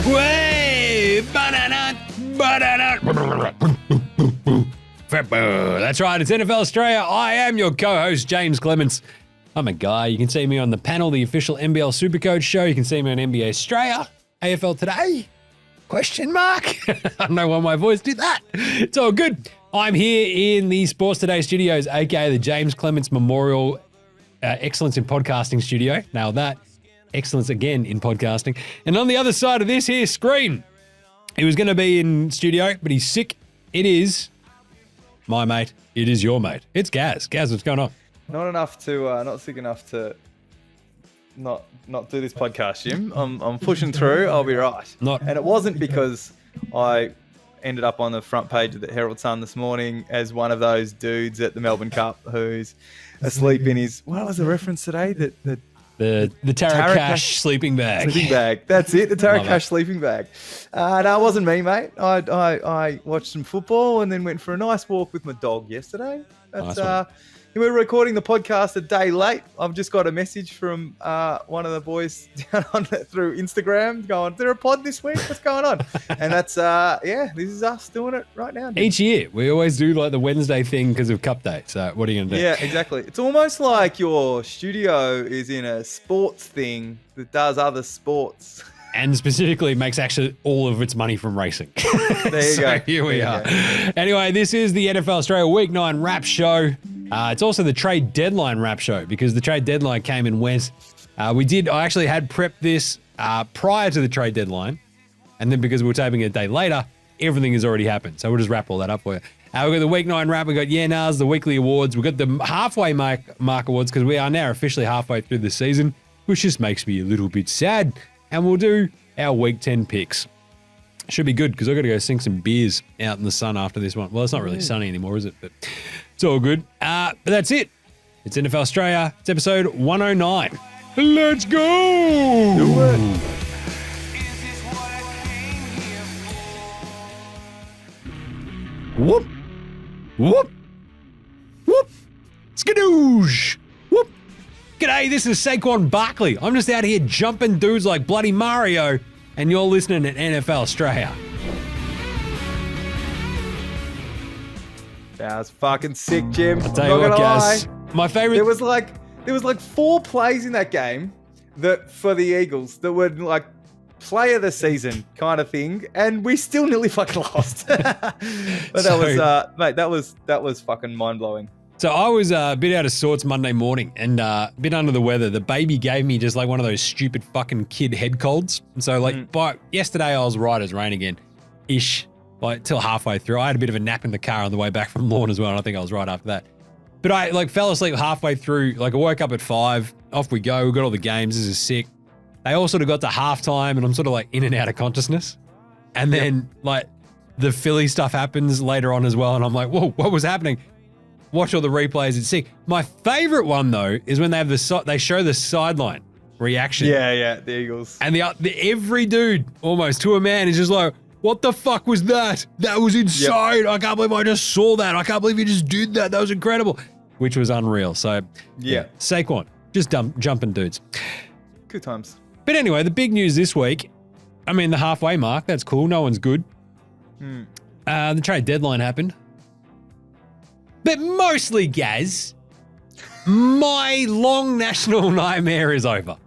Way, banana. That's right, it's NFL Straya. I am your co-host, Jaymz Clements. I'm a guy. You can see me on the panel, the official NBL Supercoach show. You can see me on NBA Straya, AFL Today, ? I don't know why my voice did that. It's all good. I'm here in the Sports Today studios, aka the Jaymz Clements Memorial Excellence in Podcasting studio. Nailed that. Excellence again in podcasting. And on the other side of this here screen, he was going to be in studio, but he's sick. It is my mate. It is your mate. It's Gaz. Gaz, what's going on? Not sick enough to not do this podcast, Jim. I'm pushing through. I'll be right. And it wasn't because I ended up on the front page of the Herald Sun this morning as one of those dudes at the Melbourne Cup who's asleep in his, what was the reference today? The Tarakash sleeping bag. Sleeping bag. That's it. The Tarakash sleeping bag. No, it wasn't me, mate. I watched some football and then went for a nice walk with my dog yesterday. That's nice. We're recording the podcast a day late. I've just got a message from one of the boys down on through Instagram going, "Is there a pod this week? What's going on?" And that's this is us doing it right now. Dude. Each year we always do like the Wednesday thing because of Cup Day. So what are you gonna do? Yeah, exactly. It's almost like your studio is in a sports thing that does other sports. And specifically makes actually all of its money from racing. There you go. Here we are. Anyway, this is the NFL Straya Week 9 wrap show. It's also the trade deadline wrap show because the trade deadline came and went. I actually had prepped this prior to the trade deadline. And then because we were taping it a day later, everything has already happened. So we'll just wrap all that up for you. We've got the Week 9 wrap. We've got the weekly awards. We've got the halfway mark awards because we are now officially halfway through the season, which just makes me a little bit sad. And we'll do our Week 10 picks. Should be good because I've got to go sink some beers out in the sun after this one. Well, it's not really sunny anymore, is it? But it's all good. But that's it. It's NFL Straya. It's episode 109. Let's go! Do it. Whoop. Whoop. Whoop. Skadoosh. Whoop. G'day, this is Saquon Barkley. I'm just out here jumping dudes like bloody Mario, and you're listening to NFL Straya. That was fucking sick, Jim. I'll tell you what, guys. My favorite. There was like 4 plays in that game that for the Eagles that were like play of the season kind of thing, and we still nearly fucking lost. But that was fucking mind blowing. So I was a bit out of sorts Monday morning and a bit under the weather. The baby gave me just like one of those stupid fucking kid head colds. And so by yesterday I was right as rain again-ish, like till halfway through. I had a bit of a nap in the car on the way back from lawn as well, and I think I was right after that. But I like fell asleep halfway through. Like I woke up at 5, off we go. We got all the games. This is sick. They all sort of got to halftime and I'm sort of like in and out of consciousness. And then like the Philly stuff happens later on as well. And I'm like, whoa, what was happening? Watch all the replays. It's sick. My favorite one though is when they have they show the sideline reaction. Yeah, the Eagles. And every dude almost to a man is just like, what the fuck was that? That was insane. Yep. I can't believe I just saw that. I can't believe you just did that. That was incredible. Which was unreal. So yeah. Saquon, just jumping dudes. Good times. But anyway, the big news this week, I mean the halfway mark, that's cool. No one's good. The trade deadline happened. But mostly, Gaz, my long national nightmare is over.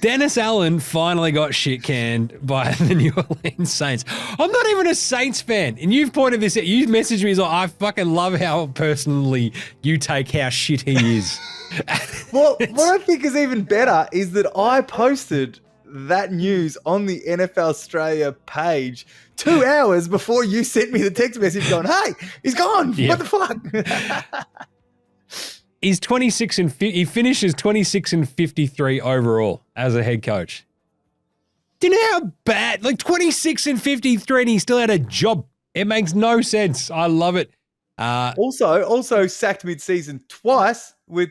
Dennis Allen finally got shit canned by the New Orleans Saints. I'm not even a Saints fan. And you've pointed this out. You've messaged me, like, I fucking love how personally you take how shit he is. Well, what I think is even better is that I posted that news on the NFL Straya page 2 hours before you sent me the text message going, hey, he's gone. Yep. What the fuck? He's 26 and he finishes 26 and 53 overall as a head coach. Do you know how bad? Like 26 and 53 and he still had a job. It makes no sense. I love it. Also sacked mid-season twice with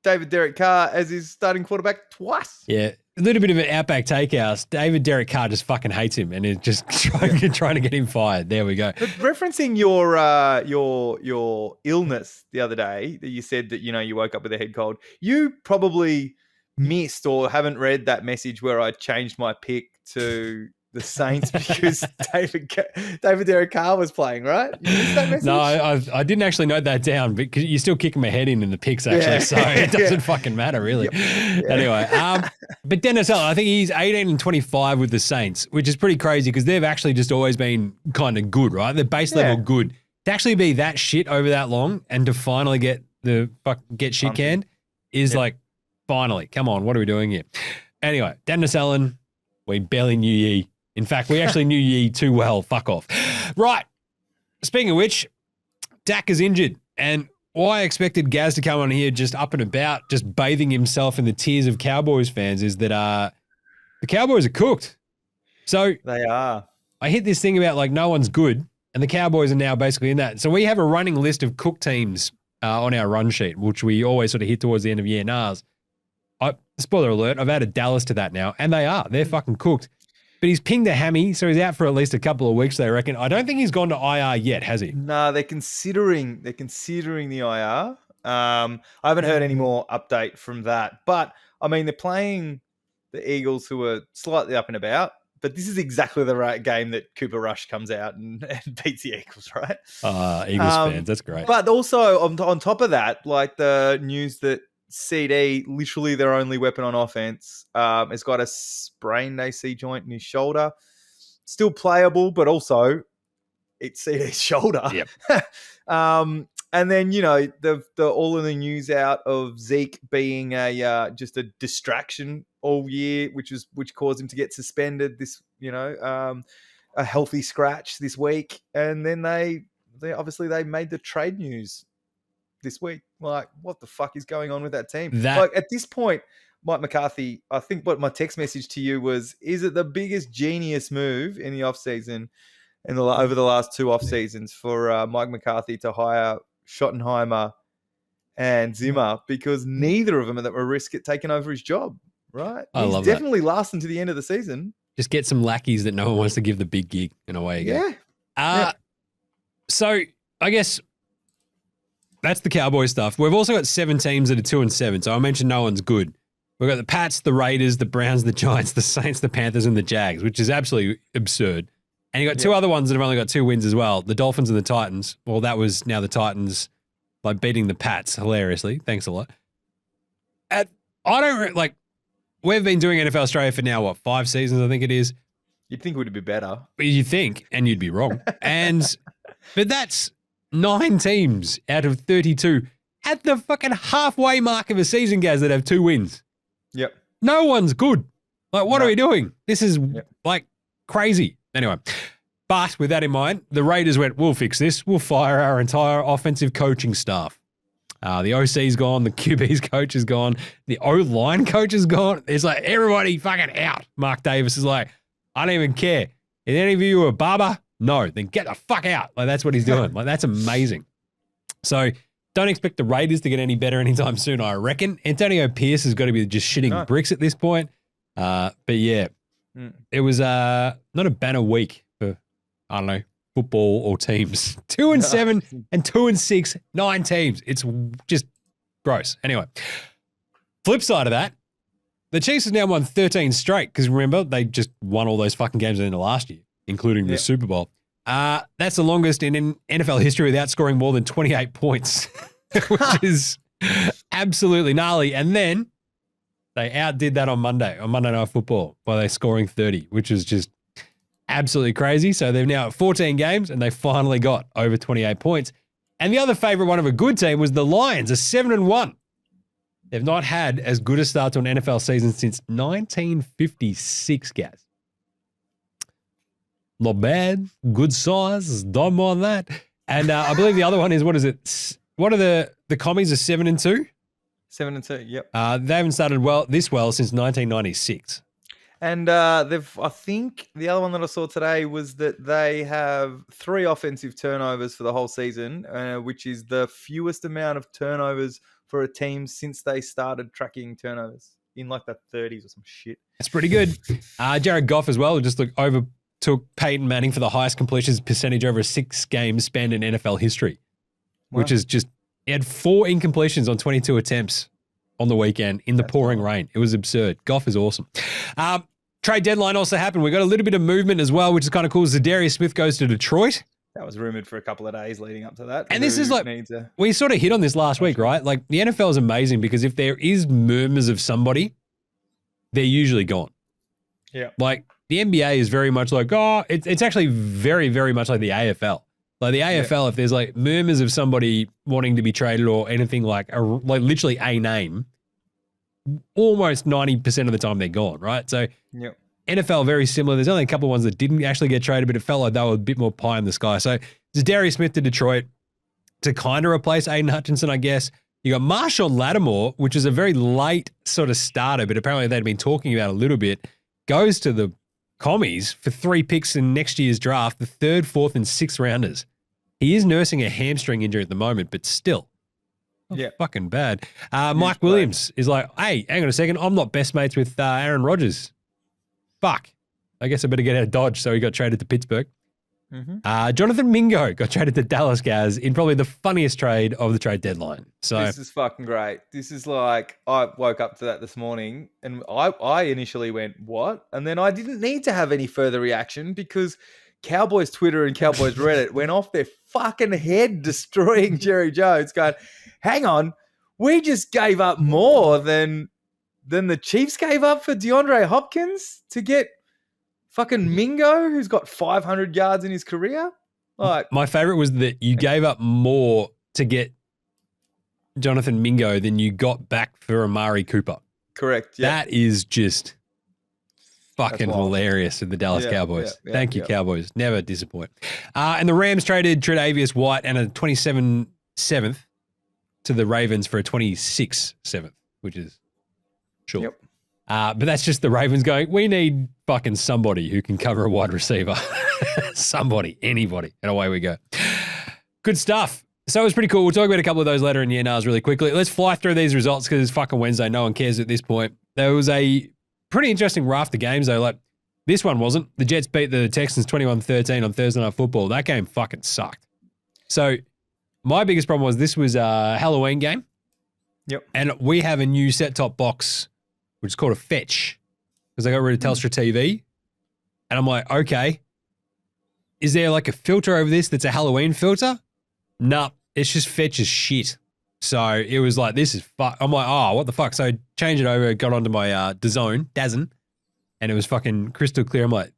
David Derek Carr as his starting quarterback twice. Yeah. A little bit of an Outback Takehouse. David Derek Carr just fucking hates him and is just trying to get him fired. There we go. But referencing your illness the other day, that you said that you woke up with a head cold. You probably missed or haven't read that message where I changed my pick to the Saints because David Derek Carr was playing, right? You missed that message? No, I didn't actually note that down because you're still kicking my head in the picks, actually. So it doesn't fucking matter, really. Yep. Yeah. Anyway, but Dennis Allen, I think he's 18-25 with the Saints, which is pretty crazy because they've actually just always been kind of good, right? They're base level good. To actually be that shit over that long and to finally get shit canned is like, finally, come on, what are we doing here? Anyway, Dennis Allen, we barely knew ye. In fact, we actually knew ye too well. Fuck off. Right. Speaking of which, Dak is injured. And why I expected Gaz to come on here just up and about, just bathing himself in the tears of Cowboys fans is that the Cowboys are cooked. So they are. I hit this thing about like no one's good, and the Cowboys are now basically in that. So we have a running list of cooked teams on our run sheet, which we always sort of hit towards the end of year. Spoiler alert, I've added Dallas to that now, and they are. They're fucking cooked. But he's pinged a hammy, so he's out for at least a couple of weeks, they reckon. I don't think he's gone to IR yet, has he? No, they're considering the IR. I haven't heard any more update from that. But, I mean, they're playing the Eagles, who are slightly up and about. But this is exactly the right game that Cooper Rush comes out and beats the Eagles, right? Eagles fans, that's great. But also, on top of that, like the news that CD, literally their only weapon on offense, has got a sprained AC joint in his shoulder. Still playable, but also it's CD's shoulder. Yep. And then, you know, the all of the news out of Zeke being just a distraction all year, which caused him to get suspended. This, you know, a healthy scratch this week, and then they obviously made the trade news this week. Like, what the fuck is going on with that team? Like, at this point, Mike McCarthy, I think what my text message to you was, is it the biggest genius move in the offseason over the last two off seasons for Mike McCarthy to hire Schottenheimer and Zimmer, because neither of them are at risk at taking over his job, right? He's definitely lasting to the end of the season. Just get some lackeys that no one wants to give the big gig and away you go. Yeah. So I guess that's the Cowboys stuff. We've also got 7 teams that are 2-7. So I mentioned no one's good. We've got the Pats, the Raiders, the Browns, the Giants, the Saints, the Panthers, and the Jags, which is absolutely absurd. And you got 2 other ones that have only got 2 wins as well. The Dolphins and the Titans. Well, that was now the Titans like beating the Pats hilariously. Thanks a lot. We've been doing NFL Australia for now, 5 seasons, I think it is. You'd think it would be better. You think, and you'd be wrong. But that's 9 teams out of 32 at the fucking halfway mark of a season, guys, that have 2 wins. Yep. No one's good. Like, what are we doing? This is like crazy. Anyway, but with that in mind, the Raiders went, we'll fix this. We'll fire our entire offensive coaching staff. The OC's gone. The QB's coach is gone. The O-line coach is gone. It's like everybody fucking out. Mark Davis is like, I don't even care. Is any of you a barber? No, then get the fuck out. Like, that's what he's doing. Like, that's amazing. So don't expect the Raiders to get any better anytime soon, I reckon. Antonio Pierce has got to be just shitting bricks at this point. But yeah, it was not a banner week for, I don't know, football or teams. 2-7 and 2-6, 9 teams. It's just gross. Anyway, flip side of that, the Chiefs have now won 13 straight because remember, they just won all those fucking games at the end of last year, including the Super Bowl. That's the longest in NFL history without scoring more than 28 points, which is absolutely gnarly. And then they outdid that on Monday Night Football by scoring 30, which is just absolutely crazy. So they've now at 14 games and they finally got over 28 points. And the other favorite one of a good team was the Lions, a 7-1. They've not had as good a start to an NFL season since 1956, guys. Not bad. Good size. Don't mind that. And I believe the other one is, what is it? What are the commies are 7-2? 7-2, yep. They haven't started this well since 1996. And I think the other one that I saw today was that they have 3 offensive turnovers for the whole season, which is the fewest amount of turnovers for a team since they started tracking turnovers in like the 30s or some shit. That's pretty good. Jared Goff as well just overtook Peyton Manning for the highest completions percentage over a 6-game span in NFL history, which is just, he had 4 incompletions on 22 attempts on the weekend in the pouring rain. It was absurd. Goff is awesome. Trade deadline also happened. We got a little bit of movement as well, which is kind of cool. Zadarius Smith goes to Detroit. That was rumored for a couple of days leading up to that. And this is like, we sort of hit on this last week, right? Like the NFL is amazing because if there is murmurs of somebody, they're usually gone. Yeah. Like the NBA is very much like, it's actually very, very much like the AFL. Like the AFL, if there's like murmurs of somebody wanting to be traded or anything like literally a name, almost 90% of the time they're gone, right? So NFL, very similar. There's only a couple of ones that didn't actually get traded, but it felt like they were a bit more pie in the sky. So Zadarius Smith to Detroit to kind of replace Aiden Hutchinson, I guess. You got Marshawn Lattimore, which is a very late sort of starter, but apparently they'd been talking about a little bit, goes to the Commies for 3 picks in next year's draft, the 3rd, 4th, and 6th rounders. He is nursing a hamstring injury at the moment, but still. Fucking bad. Mike Williams is like, hey, hang on a second. I'm not best mates with Aaron Rodgers. Fuck. I guess I better get out of Dodge. So he got traded to Pittsburgh. Jonathan Mingo got traded to Dallas, Gaz, in probably the funniest trade of the trade deadline. So this is fucking great. This is like, I woke up to that this morning and I initially went, what? And then I didn't need to have any further reaction because Cowboys Twitter and Cowboys Reddit went off their fucking head destroying Jerry Jones going, hang on, we just gave up more than the Chiefs gave up for DeAndre Hopkins to get fucking Mingo, who's got 500 yards in his career. Like, my favorite was that you gave up more to get Jonathan Mingo than you got back for Amari Cooper. Correct. Yeah. That is just fucking hilarious of the Dallas Cowboys. Thank you, Cowboys. Never disappoint. And the Rams traded Tre'Davious White and a 27th to the Ravens for a 26th, which is sure. Yep. But that's just the Ravens going, we need fucking somebody who can cover a wide receiver. Somebody, anybody. And away we go. Good stuff. So it was pretty cool. We'll talk about a couple of those later in the NRs really quickly. Let's fly through these results because it's fucking Wednesday. No one cares at this point. There was a pretty interesting raft of games though. Like this one wasn't. The Jets beat the Texans 21-13 on Thursday Night Football. That game fucking sucked. So my biggest problem was this was a Halloween game. Yep. And we have a new set-top box, which is called a Fetch, because I got rid of Telstra TV. And I'm like, okay, is there like a filter over this that's a Halloween filter? Nah, it's just Fetch as shit. So it was like, this is fuck. I'm like, oh, what the fuck? So I changed it over, got onto my DAZN, and it was fucking crystal clear. I'm like,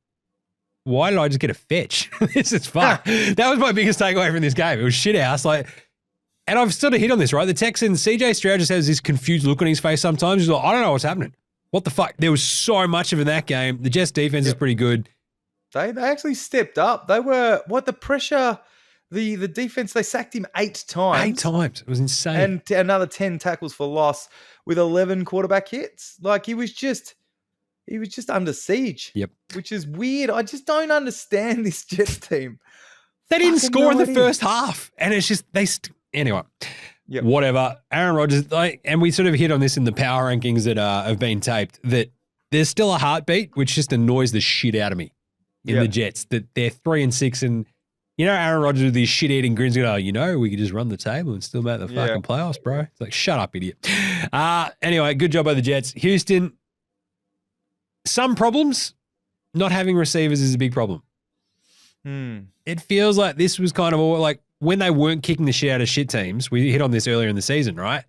why did I just get a Fetch? This is fuck. That was my biggest takeaway from this game. It was shit house. Like, and I've sort of hit on this, right? The Texans, CJ Stroud just has this confused look on his face sometimes. He's like, I don't know what's happening. What the fuck? There was so much of it in that game. The Jets defense is pretty good. They actually stepped up. They were, the pressure, the defense, they sacked him 8 times. 8 times. It was insane. And another 10 tackles for loss with 11 quarterback hits. Like he was just under siege. Yep. Which is weird. I just don't understand this Jets team. They didn't score in the first half. And it's just, anyway. Yep. Whatever. Aaron Rodgers, and we sort of hit on this in the power rankings that have been taped, that there's still a heartbeat, which just annoys the shit out of me in the Jets, that they're 3-6 and, you know, Aaron Rodgers with these shit-eating grins going, we could just run the table and still make the fucking playoffs, bro. It's like, shut up, idiot. Anyway, good job by the Jets. Houston, some problems. Not having receivers is a big problem. It feels like this was kind of all like, when they weren't kicking the shit out of shit teams, we hit on this earlier in the season, right?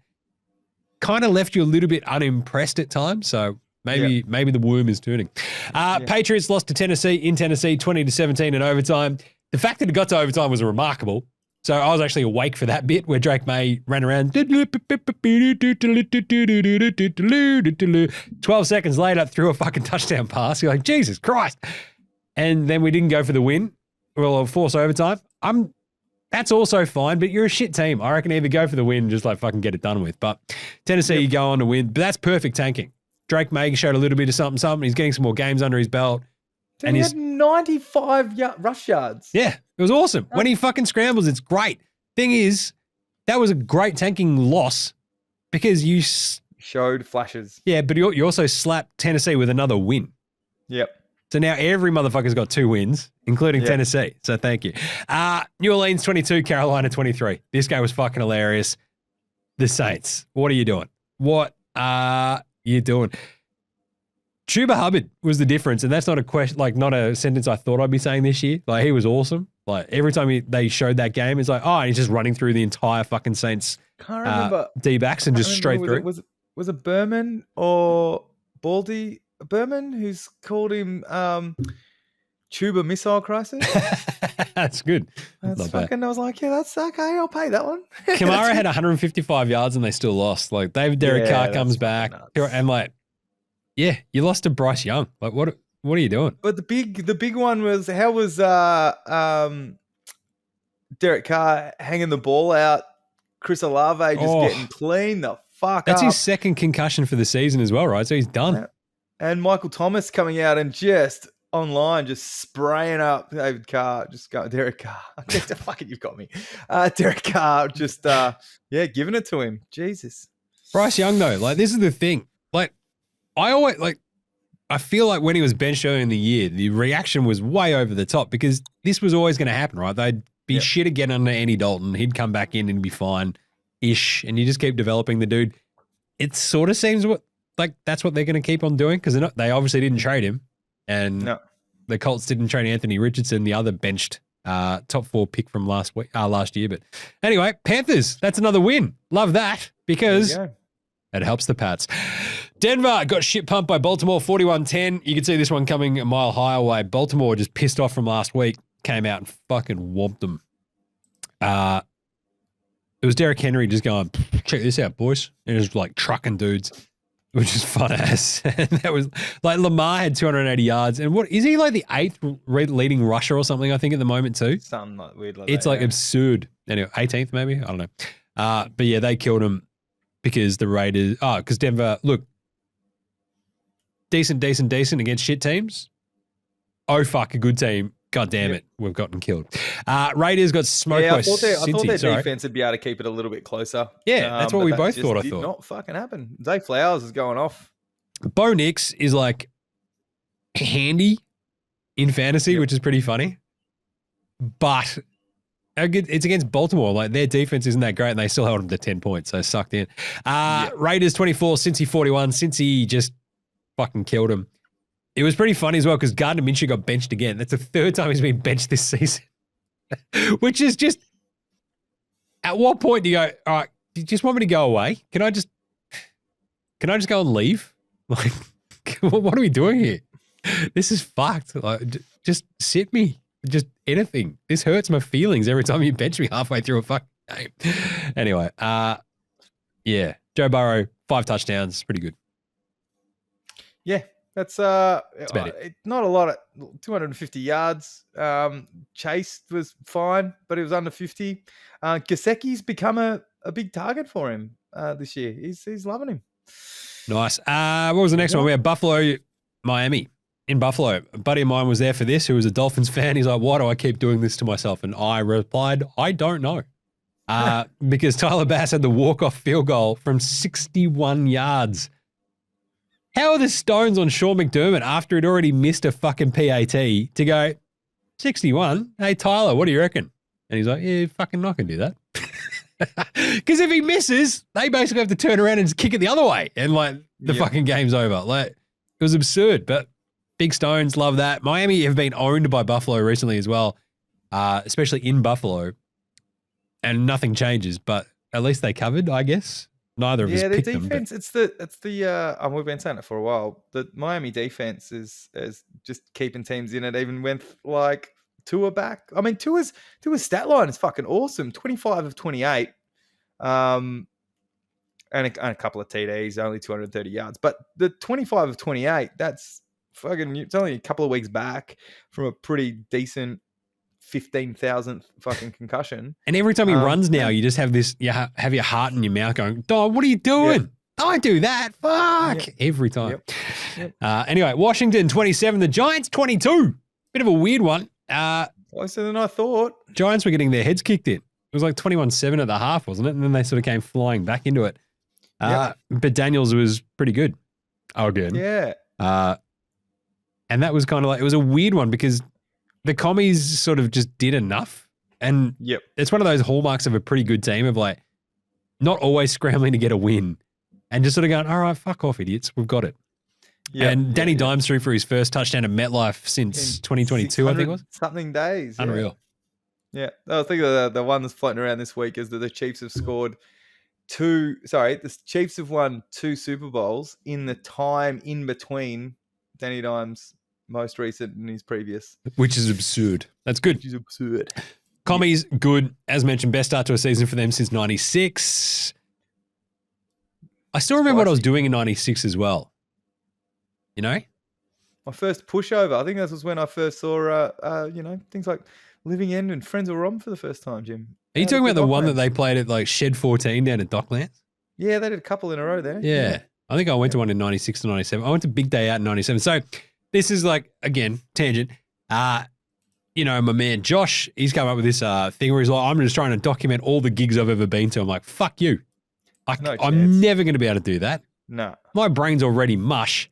Kind of left you a little bit unimpressed at times. So maybe the worm is turning. Patriots lost to Tennessee in Tennessee, 20-17 in overtime. The fact that it got to overtime was remarkable. So I was actually awake for that bit where Drake May ran around. 12 seconds later, threw a fucking touchdown pass. You're like, Jesus Christ. And then we didn't go for the win. Well, force overtime. That's also fine, but you're a shit team. I reckon either go for the win, just like fucking get it done with. But Tennessee, you go on to win. But that's perfect tanking. Drake May showed a little bit of something. He's getting some more games under his belt. Dude, and he had 95 rush yards. Yeah, it was awesome. When he fucking scrambles, it's great. Thing is, that was a great tanking loss because you showed flashes. Yeah, but you also slapped Tennessee with another win. Yep. So now every motherfucker's got 2 wins, including Tennessee. So thank you. New Orleans 22, Carolina 23. This game was fucking hilarious. The Saints, what are you doing? What are you doing? Chuba Hubbard was the difference, and that's not a question, like not a sentence I thought I'd be saying this year. Like he was awesome. Like every time they showed that game, it's like, oh, and he's just running through the entire fucking Saints Can't remember. D-backs and just straight through. Was it Byrne or Baldy? Byrne, who's called him Tuba Missile Crisis. That's good. That's fucking. I was like, yeah, that's okay. I'll pay that one. Kamara had 155 yards and they still lost. Like Derek Carr comes back and like, yeah, you lost to Bryce Young. Like, what are you doing? But the big one was how was Derek Carr hanging the ball out? Chris Olave just getting clean the fuck That's up. his second concussion for the season as well, right? So he's done. Yeah. And Michael Thomas coming out and just online, just spraying up David Carr, just going, Derek Carr. Fucking, you've got me. Derek Carr, just, giving it to him. Jesus. Bryce Young, though, like, this is the thing. Like, I feel like when he was benched early in the year, the reaction was way over the top because this was always going to happen, right? They'd be shit again under Andy Dalton. He'd come back in and be fine-ish, and you just keep developing the dude. It sort of seems that's what they're going to keep on doing because they obviously didn't trade him, and the Colts didn't trade Anthony Richardson, the other benched top 4 pick from last year. But anyway, Panthers, that's another win. Love that because it helps the Pats. Denver got shit pumped by Baltimore 41-10. You could see this one coming a mile high away. Baltimore just pissed off from last week, came out and fucking whomped them. It was Derrick Henry just going, check this out, boys. And it was like trucking dudes, which is fun ass. And that was like Lamar had 280 yards. And what is he like the 8th leading rusher or something, I think, at the moment too? Something like weird like it's that, like absurd. Anyway, 18th maybe? I don't know. But yeah, they killed him because the Raiders, because Denver, look, decent against shit teams. Oh, fuck, a good team. God damn it, we've gotten killed. Raiders got smoked by Cincy. I thought their defense would be able to keep it a little bit closer. Yeah, that's what we both thought, I thought. Did not fucking happen. Zay Flowers is going off. Bo Nix is like handy in fantasy, which is pretty funny. But it's against Baltimore. Like their defense isn't that great and they still held them to 10 points, so sucked in. Raiders 24, Cincy 41. Cincy just fucking killed them. It was pretty funny as well because Gardner Minshew got benched again. That's the 3rd time he's been benched this season, which is just, at what point do you go, all right, do you just want me to go away? Can I just go and leave? Like, what are we doing here? This is fucked. Like, just sit me. Just anything. This hurts my feelings every time you bench me halfway through a fucking game. Anyway, Joe Burrow, 5 touchdowns. Pretty good. Yeah. That's about it. Not a lot of 250 yards. Chase was fine, but he was under 50. Gesicki's become a big target for him this year. He's loving him. Nice. What was the next one? We had Buffalo, Miami. In Buffalo, a buddy of mine was there for this, who was a Dolphins fan. He's like, why do I keep doing this to myself? And I replied, I don't know. Because Tyler Bass had the walk-off field goal from 61 yards. How are the stones on Sean McDermott after he'd already missed a fucking PAT to go, 61? Hey, Tyler, what do you reckon? And he's like, yeah, fucking not going to do that. Because if he misses, they basically have to turn around and just kick it the other way. And, like, the fucking game's over. Like, it was absurd. But big stones, love that. Miami have been owned by Buffalo recently as well, especially in Buffalo. And nothing changes, but at least they covered, I guess. Neither of us picked them. Yeah, their defense, we've been saying it for a while. The Miami defense is just keeping teams in it, even with like Tua back. I mean, Tua's stat line is fucking awesome. 25 of 28. And a couple of TDs, only 230 yards. But the 25 of 28, that's fucking, it's only a couple of weeks back from a pretty decent 15,000th fucking concussion. And every time he runs now, you just have this, you have your heart in your mouth going, Dog, what are you doing? Don't do that. Fuck. Every time. Anyway, Washington 27, the Giants 22. Bit of a weird one. Closer than I thought. Giants were getting their heads kicked in. It was like 21-7 at the half, wasn't it? And then they sort of came flying back into it. But Daniels was pretty good. Again. Yeah. And that was kind of like, it was a weird one because the commies sort of just did enough. And it's one of those hallmarks of a pretty good team of like not always scrambling to get a win and just sort of going, all right, fuck off, idiots. We've got it. And Danny Dimes threw for his first touchdown at MetLife since 2022, I think it was. Something days. Unreal. Yeah. I think the one that's floating around this week is that the Chiefs have scored the Chiefs have won 2 Super Bowls in the time in between Danny Dimes' most recent and his previous. Which is absurd. That's good. Which is absurd. Commies, good. As mentioned, best start to a season for them since 96. I still remember what I was doing in 96 as well. You know? My first pushover. I think that was when I first saw, things like Living End and Friends of Rom for the first time, Jim. Are you talking about the one that they played at like Shed 14 down at Docklands? Yeah, they did a couple in a row there. Yeah. I think I went to one in 96 to 97. I went to Big Day Out in 97. So this is like, again, tangent. My man Josh, he's come up with this thing where he's like, I'm just trying to document all the gigs I've ever been to. I'm like, fuck you. I'm never going to be able to do that. No. My brain's already mush.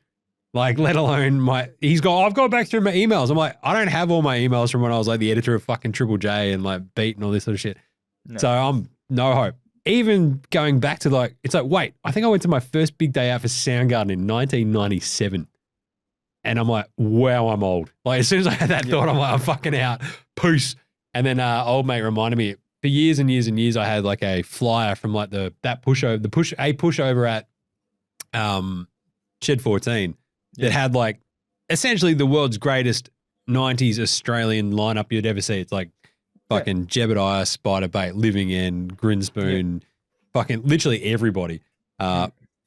Like, let alone I've gone back through my emails. I'm like, I don't have all my emails from when I was like the editor of fucking Triple J and like Beat and all this sort of shit. No. So I'm no hope. Even going back to it's like, wait, I think I went to my first big day out for Soundgarden in 1997. And I'm like, wow, I'm old. Like, as soon as I had that thought, I'm like, I'm fucking out. Peace. And then old mate reminded me, for years and years and years, I had like a flyer from like a pushover at Shed 14 that had like essentially the world's greatest 90s Australian lineup you'd ever see. It's like fucking Jebediah, Spider Bait, Living End, Grinspoon, fucking literally everybody.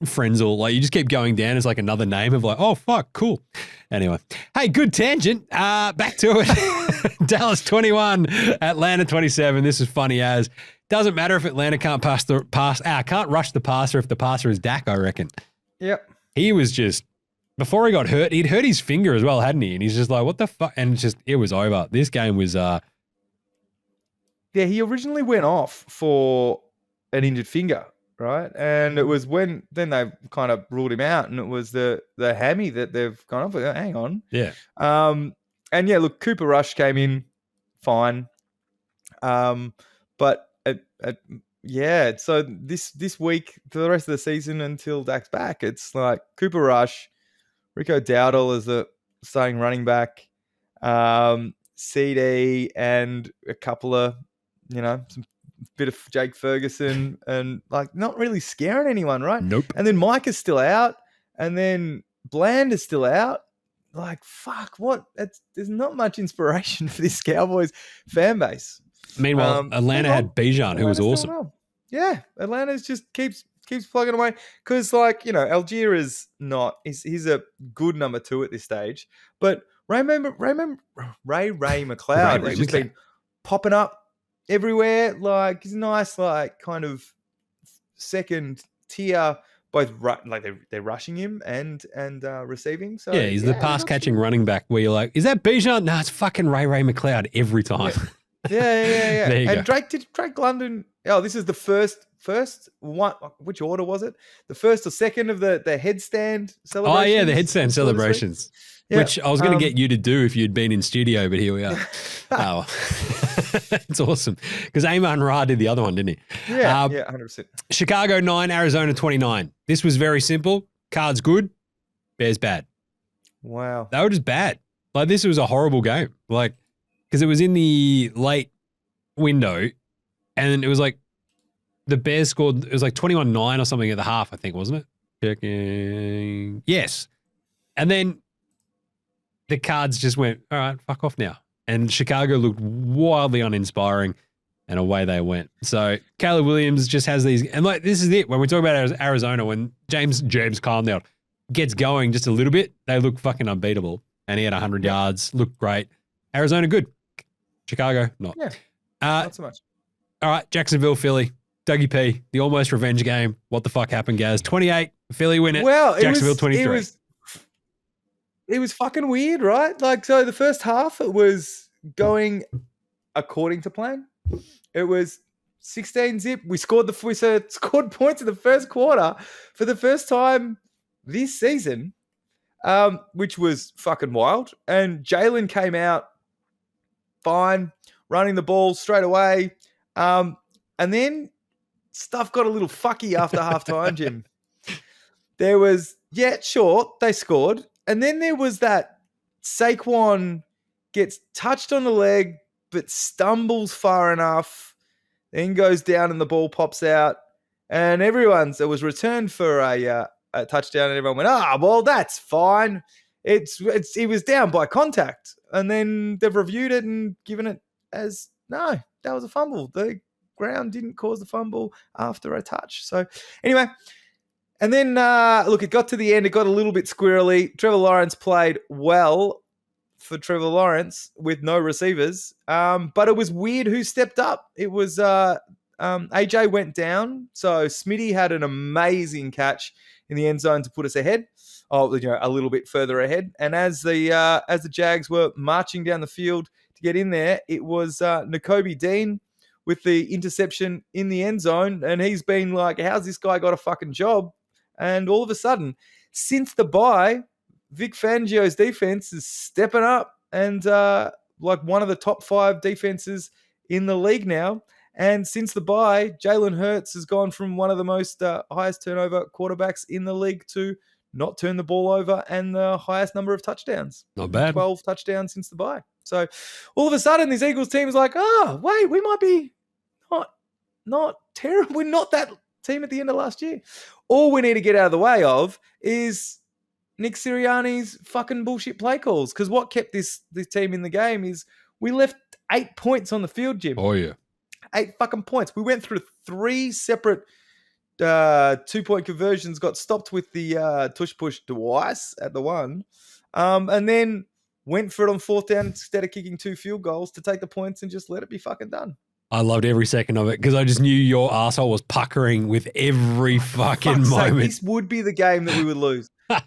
Frenzel, like you just keep going down as like another name of like, oh fuck, cool. Anyway, hey, good tangent. Back to it. Dallas 21, Atlanta 27. This is funny as doesn't matter if Atlanta can't rush the passer if the passer is Dak, I reckon. Yep. He was just before he got hurt, he'd hurt his finger as well, hadn't he? And he's just like, what the fuck? And it was over. This game was he originally went off for an injured finger. Right. And it was then they kind of ruled him out, and it was the hammy that they've gone off with. Hang on. Yeah. And yeah, look, Cooper Rush came in fine. But so this week for the rest of the season until Dak's back, it's like Cooper Rush, Rico Dowdle as the starting running back, CD, and a couple of, some bit of Jake Ferguson, and like not really scaring anyone, right? Nope. And then Mike is still out, and then Bland is still out. Like, fuck, what? There's not much inspiration for this Cowboys fan base. Meanwhile, Atlanta had Bijan, who was awesome. Well. Yeah, Atlanta's just keeps plugging away because, Algier is not. He's a good number 2 at this stage, but Ray McLeod has just been popping up everywhere. Like, he's nice, like kind of second tier. Both they're rushing him and receiving. So yeah, he's the pass catching running back where you're like, is that Bijan? No, it's fucking Ray McLeod every time. Yeah. There you and go. Drake London. Oh, this is the first one. Which order was it? The first or second of the headstand celebrations? Oh yeah, the headstand celebrations. Yeah. Which I was going to get you to do if you'd been in studio, but here we are. Oh, it's awesome because Amon Ra did the other one, didn't he? Yeah, 100%. Chicago 9, Arizona 29. This was very simple. Cards good, Bears bad. Wow. They were just bad. Like, this was a horrible game. Like, because it was in the late window, and it was like the Bears scored, it was like 21-9 or something at the half, I think, wasn't it? Checking. Yes. And then the Cards just went, all right, fuck off now. And Chicago looked wildly uninspiring, and away they went. So Caleb Williams just has these, and like, this is it. When we talk about Arizona, when James Conner gets going just a little bit, they look fucking unbeatable. And he had 100 yards, looked great. Arizona, good. Chicago, not. Yeah, not so much. All right, Jacksonville, Philly. Dougie P, the almost revenge game. What the fuck happened, Gaz? 28, Philly win it. Well, Jacksonville 23. It was fucking weird, right? Like, so the first half, it was going according to plan. It was 16-zip. We scored points in the first quarter for the first time this season, which was fucking wild. And Jalen came out fine, running the ball straight away. And then stuff got a little fucky after halftime, Jim. there was, they scored. And then there was that Saquon gets touched on the leg, but stumbles far enough, then goes down and the ball pops out. And it was returned for a touchdown, and everyone went, well, that's fine. He was down by contact. And then they've reviewed it and given it as, no, that was a fumble. The ground didn't cause the fumble after a touch. So anyway, and then, it got to the end. It got a little bit squirrely. Trevor Lawrence played well for Trevor Lawrence with no receivers. But it was weird who stepped up. It was AJ went down. So Smitty had an amazing catch in the end zone to put us ahead. A little bit further ahead. And as the Jags were marching down the field to get in there, it was Nakobe Dean with the interception in the end zone. And he's been like, how's this guy got a fucking job? And all of a sudden, since the bye, Vic Fangio's defense is stepping up and one of the top 5 defenses in the league now. And since the bye, Jalen Hurts has gone from one of the most highest turnover quarterbacks in the league to not turn the ball over and the highest number of touchdowns. Not bad. 12 touchdowns since the bye. So all of a sudden, this Eagles team is like, wait, we might be not terrible. We're not that team at the end of last year. All we need to get out of the way of is Nick Sirianni's fucking bullshit play calls. Because what kept this team in the game is we left 8 points on the field, Jim. Oh, yeah. 8 fucking points. We went through 3 separate 2-point conversions, got stopped with the tush push twice at the one, and then went for it on 4th down instead of kicking 2 field goals to take the points and just let it be fucking done. I loved every second of it because I just knew your arsehole was puckering with every fucking moment. This would be the game that we would lose. I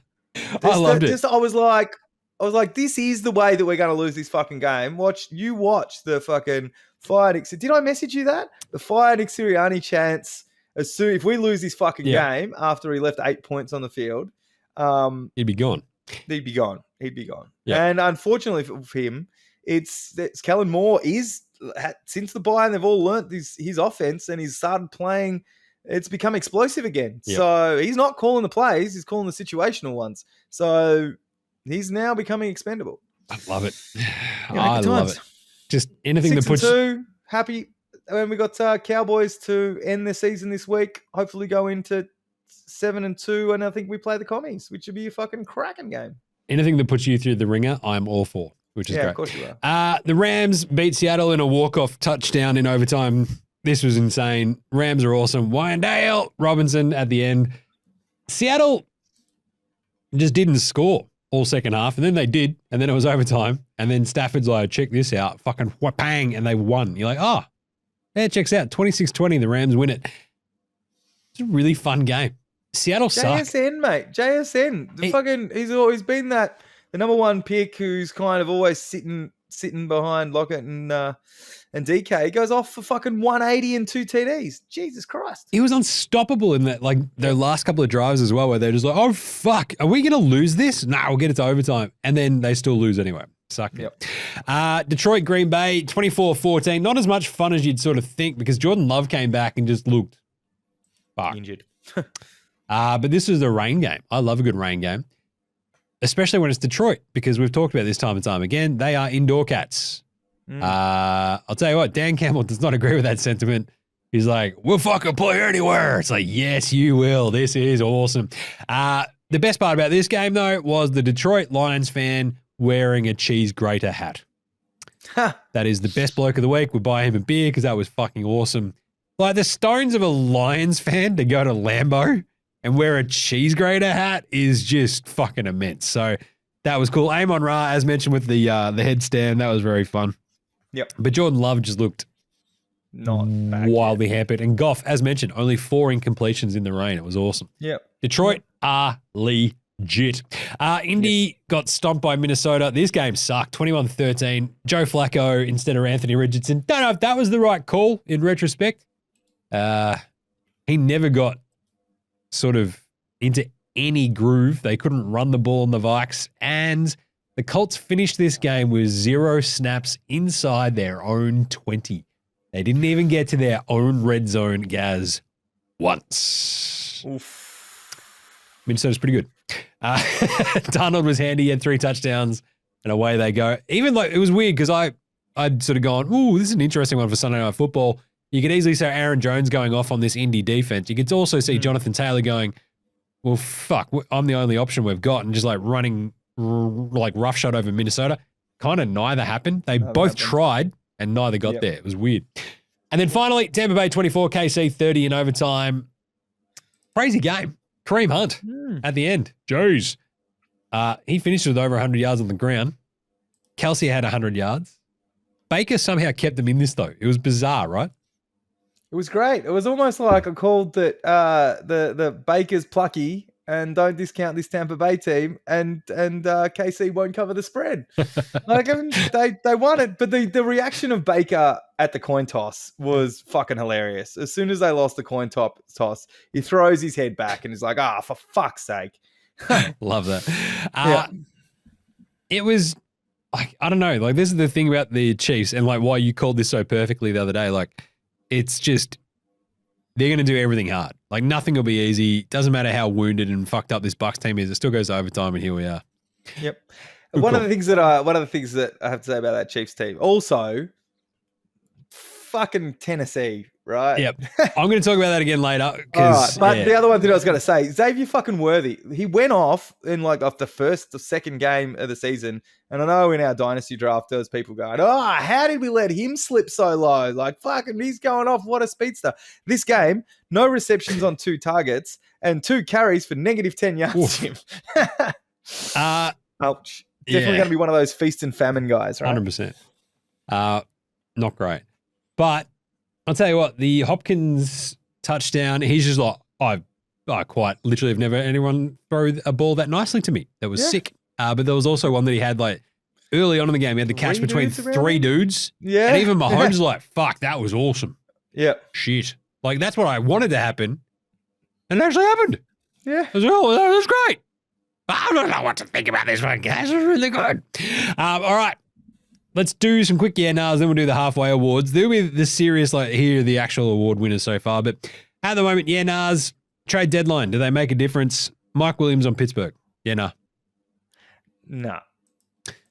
loved it. I was like, this is the way that we're going to lose this fucking game. Watch the fucking fire Nick. Did I message you that? The fire Nick Sirianni chance. As soon if we lose this fucking game after he left 8 points on the field, he'd be gone. He'd be gone. Yeah. And unfortunately for him, it's Kellen Moore is since the bye, and they've all learnt his offense, and he's started playing. It's become explosive again. Yep. So he's not calling the plays; he's calling the situational ones. So he's now becoming expendable. I love it. I love it. Just anything that puts 6-2, happy. And we got Cowboys to end the season this week. Hopefully go into 7-2, and I think we play the Commies, which would be a fucking cracking game. Anything that puts you through the ringer, I'm all for, which is great. Yeah, of course you are. The Rams beat Seattle in a walk-off touchdown in overtime. This was insane. Rams are awesome. Wyandotte Robinson at the end. Seattle just didn't score all second half, and then they did, and then it was overtime, and then Stafford's like, check this out, fucking whapang, and they won. You're like, yeah, it checks out. 26-20, the Rams win it. It's a really fun game. Seattle sucks. JSN, mate. JSN. He's always been the number 1 pick who's kind of always sitting behind Lockett and DK. He goes off for fucking 180 and 2 TDs. Jesus Christ. He was unstoppable in that, their last couple of drives as well, where they're just like, oh, fuck, are we going to lose this? Nah, we'll get it to overtime. And then they still lose anyway. Sucked. Yep. Detroit, Green Bay, 24-14. Not as much fun as you'd sort of think because Jordan Love came back and just looked injured. But this was a rain game. I love a good rain game, especially when it's Detroit, because we've talked about this time and time again. They are indoor cats. I'll tell you what, Dan Campbell does not agree with that sentiment. He's like, we'll fucking play anywhere. It's like, yes, you will. This is awesome. The best part about this game, though, was the Detroit Lions fan wearing a cheese grater hat. That is the best bloke of the week. We'll buy him a beer because that was fucking awesome. Like the stones of a Lions fan to go to Lambeau and wear a cheese grater hat is just fucking immense. So that was cool. Amon Ra, as mentioned with the headstand, that was very fun. Yep. But Jordan Love just looked not wildly hampered. And Goff, as mentioned, only 4 incompletions in the rain. It was awesome. Yep. Detroit are legit. Indy got stomped by Minnesota. This game sucked. 21-13. Joe Flacco instead of Anthony Richardson. Don't know if that was the right call in retrospect. He never got sort of into any groove. They couldn't run the ball on the Vikes. And the Colts finished this game with 0 snaps inside their own 20. They didn't even get to their own red zone, Gaz, once. Oof. Minnesota's pretty good. Darnold was handy. He had 3 touchdowns, and away they go. Even like it was weird because I'd sort of gone, ooh, this is an interesting one for Sunday Night Football. You could easily see Aaron Jones going off on this Indy defense. You could also see Jonathan Taylor going, well, fuck, I'm the only option we've got, and just like running like roughshod over Minnesota. Kind of neither happened. They both tried, and neither got there. It was weird. And then finally, Tampa Bay 24, KC 30 in overtime. Crazy game. Kareem Hunt at the end. Jeez. He finished with over 100 yards on the ground. Kelsey had 100 yards. Baker somehow kept them in this, though. It was bizarre, right? It was great. It was almost like I called that the Baker's plucky and don't discount this Tampa Bay team, and KC won't cover the spread. Like they won it, but the reaction of Baker at the coin toss was fucking hilarious. As soon as they lost the coin toss, he throws his head back and is like, for fuck's sake. Love that. It was like, I don't know, like this is the thing about the Chiefs and like why you called this so perfectly the other day. Like it's just, they're going to do everything hard. Like nothing will be easy. Doesn't matter how wounded and fucked up this Bucs team is. It still goes to overtime, and here we are. Yep. One of the things that I have to say about that Chiefs team, also, fucking Tennessee, right? Yep. I'm going to talk about that again later. All right, but the other one that I was going to say, Xavier fucking Worthy. He went off in like off the second game of the season. And I know in our dynasty draft, there was people going, how did we let him slip so low? Like, fucking, he's going off. What a speedster. This game, no receptions on 2 targets and 2 carries for negative 10 yards. Ouch. Definitely going to be one of those feast and famine guys, right? 100%. Not great. But I'll tell you what, the Hopkins touchdown, he's just like, I quite literally have never anyone throw a ball that nicely to me. That was sick. But there was also one that he had like early on in the game. He had the catch between 3 dudes. Yeah. And even Mahomes was like, fuck, that was awesome. Yeah. Shit. Like that's what I wanted to happen. And it actually happened. Yeah. I was like, oh, that was great. I don't know what to think about this one, guys. It was really good. All right. Let's do some quick yeah-nahs, then we'll do the halfway awards. There'll be the serious, like, here are the actual award winners so far. But at the moment, yeah-nahs, trade deadline. Do they make a difference? Mike Williams on Pittsburgh. Yeah-nah. No.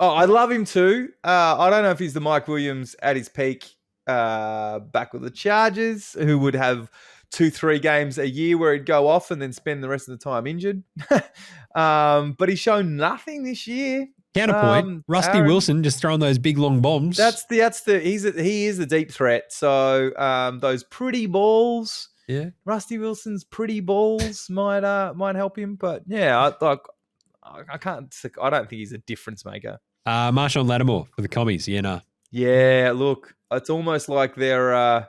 Oh, I love him too. I don't know if he's the Mike Williams at his peak back with the Chargers, who would have 2-3 games a year where he'd go off and then spend the rest of the time injured. But he's shown nothing this year. Counterpoint, Rusty Wilson just throwing those big long bombs. He is a deep threat. So those pretty balls, Rusty Wilson's pretty balls might help him. But yeah, I don't think he's a difference maker. Marshawn Lattimore for the Commies. Yeah, nah. Yeah, look, it's almost like they're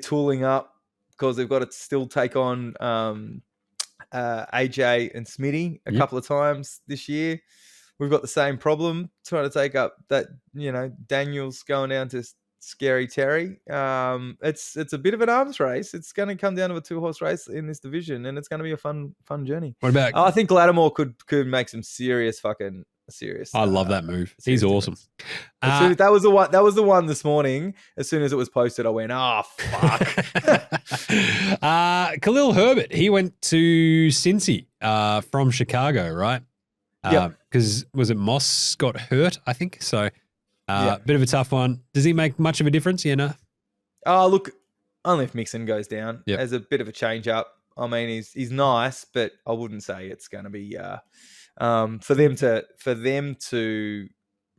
tooling up because they've got to still take on AJ and Smitty a couple of times this year. We've got the same problem trying to take up that, Daniel's going down to Scary Terry. It's a bit of an arms race. It's going to come down to a 2-horse race in this division, and it's going to be a fun journey. What about? I think Lattimore could make some serious. I love that move. He's awesome. That was the one this morning. As soon as it was posted, I went, fuck. Khalil Herbert. He went to Cincy from Chicago, right? Because was it Moss got hurt, I think. So bit of a tough one. Does he make much of a difference? Yeah, no. Look, only if Mixon goes down. As a bit of a change up. I mean, he's nice, but I wouldn't say it's going to be for them to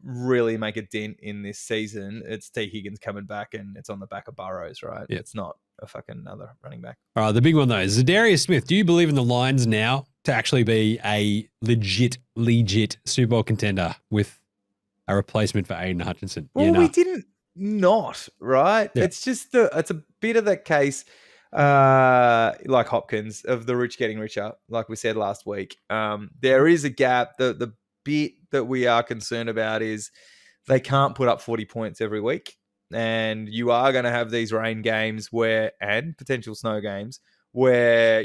really make a dent in this season. It's T. Higgins coming back, and it's on the back of Burrows, right? Yep. It's not a fucking another running back. All right, the big one though is Zadarius Smith. Do you believe in the Lions now to actually be a legit Super Bowl contender with a replacement for Aiden Hutchinson? Well, we didn't not, right? Yeah. It's just it's a bit of that case like Hopkins of the rich getting richer, like we said last week. There is a gap. The bit that we are concerned about is they can't put up 40 points every week. And you are going to have these rain games and potential snow games where,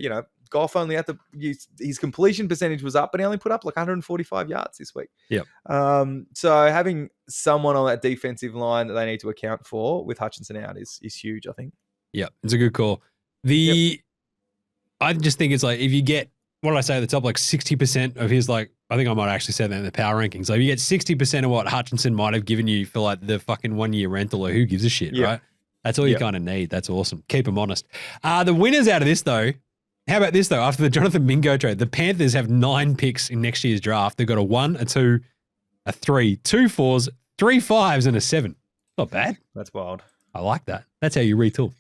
Goff only had to use his completion percentage was up, but he only put up like 145 yards this week. Yep. So having someone on that defensive line that they need to account for with Hutchinson out is huge, I think. Yeah, it's a good call. I just think it's like if you get what did I say at the top? Like 60% of his, like, I think I might actually say that in the power rankings. So you get 60% of what Hutchinson might have given you for like the fucking 1 year rental, or who gives a shit, right? That's all you kind of need. That's awesome. Keep them honest. The winners out of this, though, how about this, though? After the Jonathan Mingo trade, the Panthers have 9 picks in next year's draft. They've got a 1, a 2, a 3, 2 4s, 3 5s, and a 7. Not bad. That's wild. I like that. That's how you retool.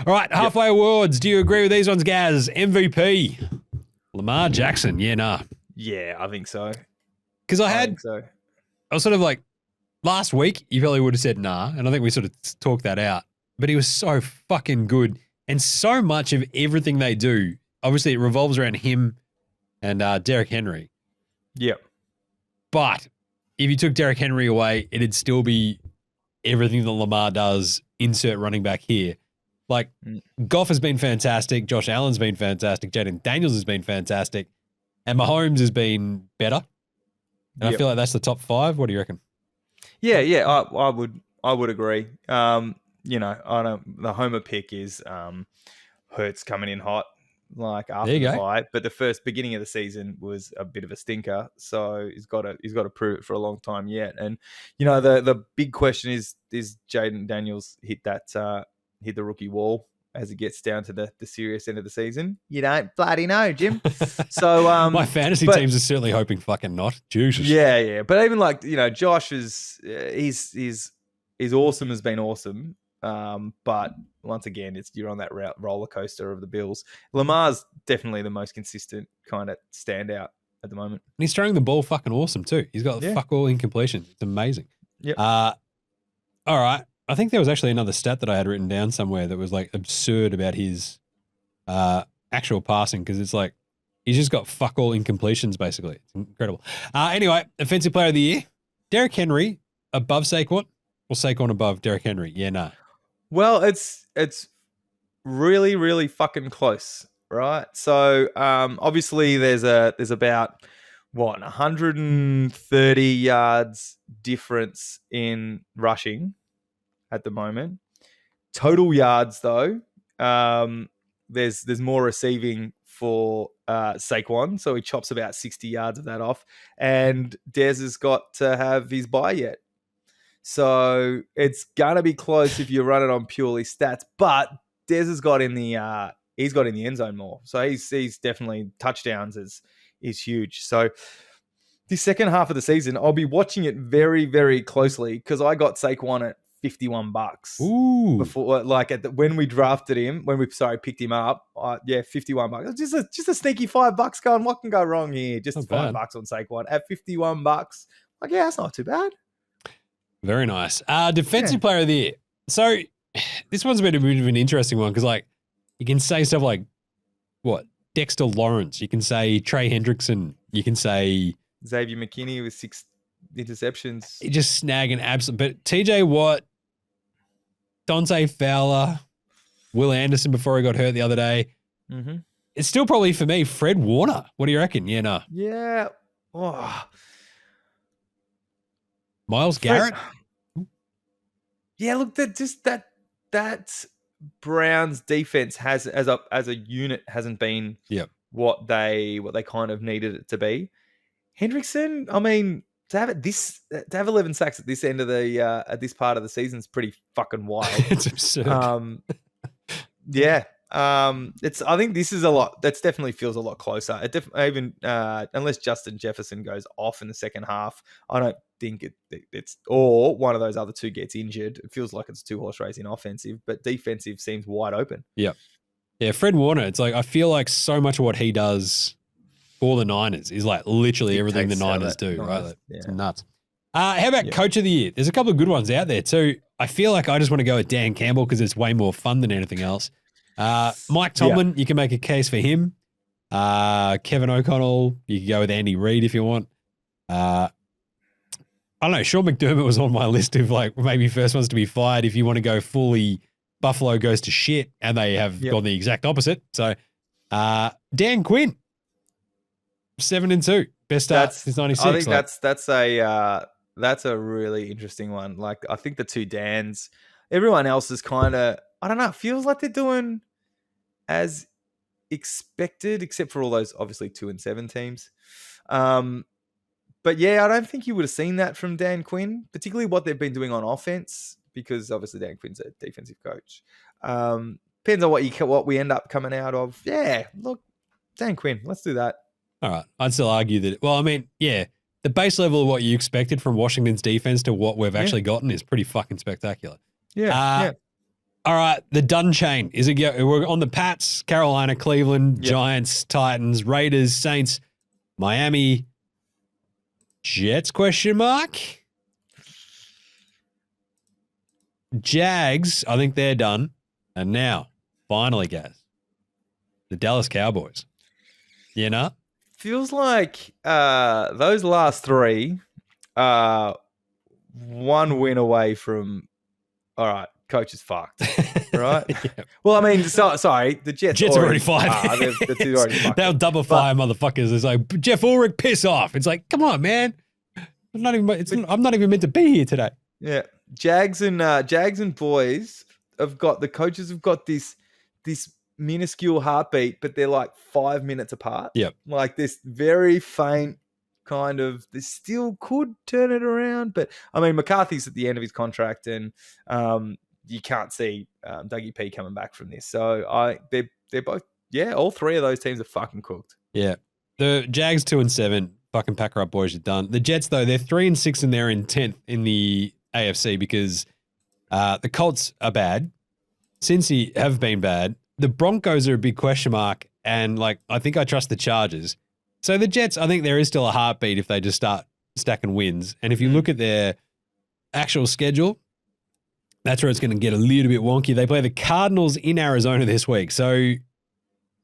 All right, halfway awards. Do you agree with these ones, Gaz? MVP, Lamar Jackson. Yeah, nah. Yeah, I think so. Because I was sort of like, last week, you probably would have said nah, and I think we sort of talked that out. But he was so fucking good, and so much of everything they do, obviously it revolves around him and Derrick Henry. Yep. But if you took Derrick Henry away, it'd still be everything that Lamar does, insert running back here. Like, Goff has been fantastic. Josh Allen's been fantastic. Jaden Daniels has been fantastic. And Mahomes has been better. And I feel like that's the top 5. What do you reckon? Yeah, I would agree. You know, I don't. The homer pick is Hurts coming in hot, like after the bye. But the first beginning of the season was a bit of a stinker, so he's got to prove it for a long time yet. And you know, the big question is Jaden Daniels hit the rookie wall as it gets down to the serious end of the season? You don't bloody know, Jim. So my fantasy teams are certainly hoping fucking not. Jesus. Yeah. But even like, you know, Josh is he's awesome, has been awesome. But once again, you're on that roller coaster of the Bills. Lamar's definitely the most consistent kind of standout at the moment. And he's throwing the ball fucking awesome too. He's got fuck all incompletion. It's amazing. Yep. All right. I think there was actually another stat that I had written down somewhere that was like absurd about his actual passing, because it's like he's just got fuck all incompletions basically. It's incredible. Anyway, Offensive Player of the Year, Derrick Henry above Saquon or Saquon above Derrick Henry? Yeah, nah. Well, it's really, really fucking close, right? So obviously there's about 130 yards difference in rushing at the moment. Total yards though, there's more receiving for Saquon, so he chops about 60 yards of that off, and Dez has got to have his bye yet. So it's gonna be close if you run it on purely stats, but Dez has got in the end zone more. So he's definitely touchdowns is huge. So the second half of the season, I'll be watching it very, very closely, because I got Saquon at $51. Ooh. Before, like when we drafted him, picked him up. $51. Just a sneaky $5 going. What can go wrong here? Just $5 on Saquon at $51. Like, yeah, that's not too bad. Very nice. Defensive Player of the Year. So this one's been a bit of an interesting one, because like you can say stuff like what? Dexter Lawrence. You can say Trey Hendrickson. You can say Xavier McKinney with 6 interceptions. He just snagging absolute. But TJ Watt, Dante Fowler, Will Anderson before he got hurt the other day. Mm-hmm. It's still probably for me Fred Warner. What do you reckon? Yeah, no. Yeah. Oh. Miles Garrett. Yeah, look, that Browns defense has as a unit hasn't been what they kind of needed it to be. Hendrickson, I mean, to have 11 sacks at this end of the at this part of the season is pretty fucking wild. It's absurd. I think this is a lot. That's definitely feels a lot closer. Even unless Justin Jefferson goes off in the second half, I don't think it's, or one of those other two gets injured. It feels like it's 2-horse racing offensive, but defensive seems wide open. Yeah. Fred Warner. It's like I feel like so much of what he does for the Niners is like literally everything the Niners do, right? Like, it's nuts. How about Coach of the Year? There's a couple of good ones out there too. I feel like I just want to go with Dan Campbell because it's way more fun than anything else. Mike Tomlin, you can make a case for him. Kevin O'Connell, you can go with Andy Reid if you want. I don't know. Sean McDermott was on my list of like maybe first ones to be fired if you want to go fully Buffalo goes to shit, and they have gone the exact opposite. So Dan Quinn, 7-2, best start since '96. I think that's a really interesting one. Like I think the two Dans, everyone else is kind of, I don't know, it feels like they're doing as expected, except for all those obviously 2-7 teams. But yeah, I don't think you would have seen that from Dan Quinn, particularly what they've been doing on offense, because obviously Dan Quinn's a defensive coach. Depends on what we end up coming out of. Yeah, look, Dan Quinn, let's do that. All right. I'd still argue that, well, I mean, yeah, the base level of what you expected from Washington's defense to what we've actually gotten is pretty fucking spectacular. Yeah. All right, the done chain. We're on the Pats, Carolina, Cleveland, Giants, Titans, Raiders, Saints, Miami, Jets, question mark? Jags, I think they're done. And now, finally, guys, the Dallas Cowboys. You know? Feels like those last three are one win away from, all right, coach is fucked, right? Yeah. Well, I mean, sorry, the Jets are already fired. They're already fucked. They'll double fire motherfuckers. It's like, Jeff Ulrich, piss off. It's like, come on, man. I'm not even meant to be here today. Yeah. Jags and boys the coaches have got this minuscule heartbeat, but they're like 5 minutes apart. Yep. Like this very faint kind of, they still could turn it around. But I mean, McCarthy's at the end of his contract, and you can't see Dougie P coming back from this. So they're both, all three of those teams are fucking cooked. Yeah. The Jags 2-7, fucking pack her up, boys, you're done. The Jets, though, they're 3-6 and they're in 10th in the AFC because the Colts are bad. Cincy have been bad. The Broncos are a big question mark, and I think I trust the Chargers. So the Jets, I think there is still a heartbeat if they just start stacking wins. And if you look at their actual schedule, that's where it's going to get a little bit wonky. They play the Cardinals in Arizona this week, so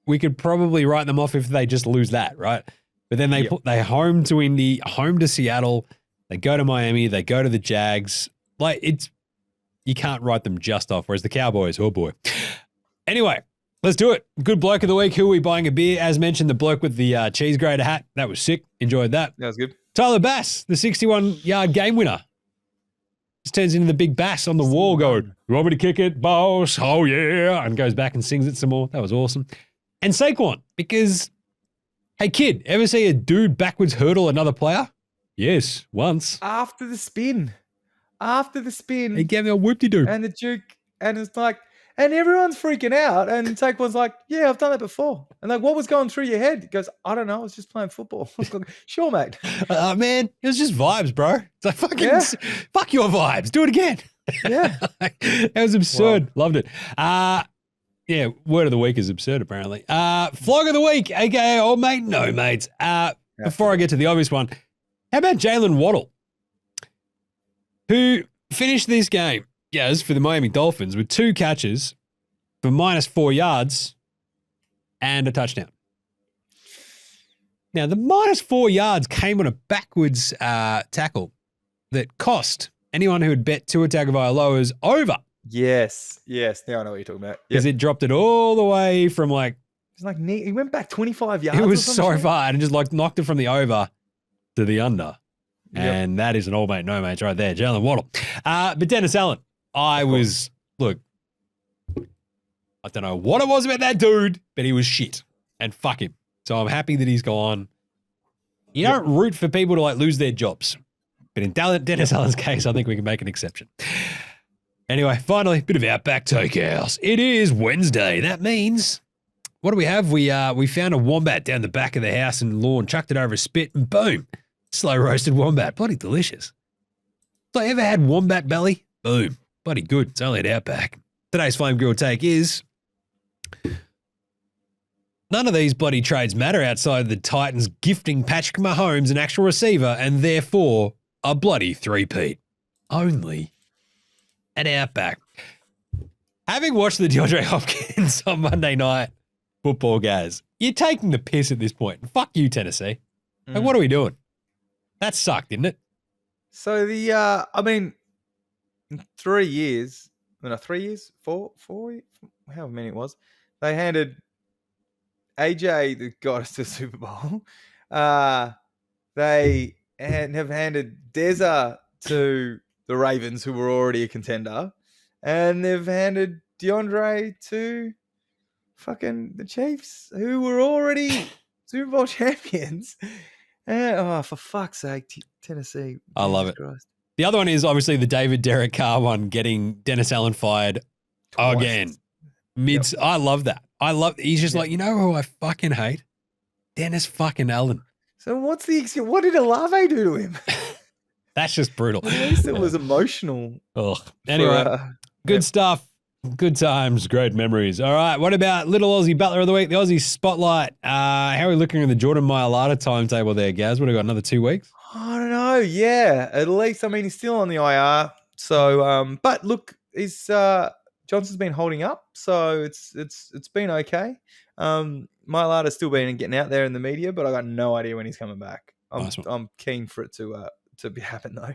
we could probably write them off if they just lose that, right? But then they home to Indy, home to Seattle, they go to Miami, they go to the Jags. You can't write them just off, whereas the Cowboys, oh boy. Anyway, let's do it. Good bloke of the week. Who are we buying a beer? As mentioned, the bloke with the cheese grater hat. That was sick. Enjoyed that. That was good. Tyler Bass, the 61-yard game winner. Just turns into the big bass on the wall going, you want me to kick it, boss? Oh, yeah. And goes back and sings it some more. That was awesome. And Saquon, because, hey, kid, ever see a dude backwards hurdle another player? Yes, once. After the spin. He gave me a whoop-de-doo. And the Duke, and it's like, and everyone's freaking out. And Saquon's like, yeah, I've done that before. And like, what was going through your head? He goes, I don't know. I was just playing football. I was like, sure, mate. Man, it was just vibes, bro. It's like, fuck your vibes. Do it again. Yeah. That was absurd. Wow. Loved it. Yeah, word of the week is absurd, apparently. Flog of the week, a.k.a. old mate. No, mates. Before I get to the obvious one, how about Jalen Waddle, who finished this game, for the Miami Dolphins with 2 catches for -4 yards and a touchdown. Now, the -4 yards came on a backwards tackle that cost anyone who had bet Tua Tagovailoa's over. Yes. Now I know what you're talking about. Because it dropped it all the way from it's like he went back 25 yards. It was so far and just knocked it from the over to the under. Yep. And that is an old mate, no mates right there. Jalen Waddle. But Dennis Allen, I don't know what it was about that dude, but he was shit. And fuck him. So I'm happy that he's gone. You don't root for people to lose their jobs. But in Dennis Allen's case, I think we can make an exception. Anyway, finally, bit of Outback Takehouse. It is Wednesday. That means, what do we have? We found a wombat down the back of the house and lawn, chucked it over a spit, and boom, slow roasted wombat. Bloody delicious. So ever had wombat belly? Boom. Bloody good. It's only at Outback. Today's Flame Grill take is, none of these bloody trades matter outside the Titans gifting Patrick Mahomes an actual receiver and therefore a bloody three-peat. Only at Outback. Having watched the DeAndre Hopkins on Monday Night Football, guys, you're taking the piss at this point. Fuck you, Tennessee. What are we doing? That sucked, didn't it? So in 3 years, 4, however many it was, they handed AJ that got us to the Super Bowl. They have handed Deza to the Ravens, who were already a contender, and they've handed DeAndre to fucking the Chiefs, who were already Super Bowl champions. For fuck's sake, Tennessee. I love it. Christ. The other one is obviously the David Derek Carr one, getting Dennis Allen fired twice. Again. I love that. He's just like, you know who I fucking hate? Dennis fucking Allen. So what did Olave do to him? That's just brutal. At least it was emotional. Ugh. Anyway, good stuff. Good times, great memories. All right, what about Little Aussie Butler of the Week, the Aussie Spotlight? How are we looking in the Jordan Mailata timetable there, Gaz? What have we got, another 2 weeks? I don't know. Yeah, at least. I mean, he's still on the IR. So, but look, Johnson's been holding up, so it's been okay. Mailata's still been getting out there in the media, but I got no idea when he's coming back. I'm keen for it to be happen though.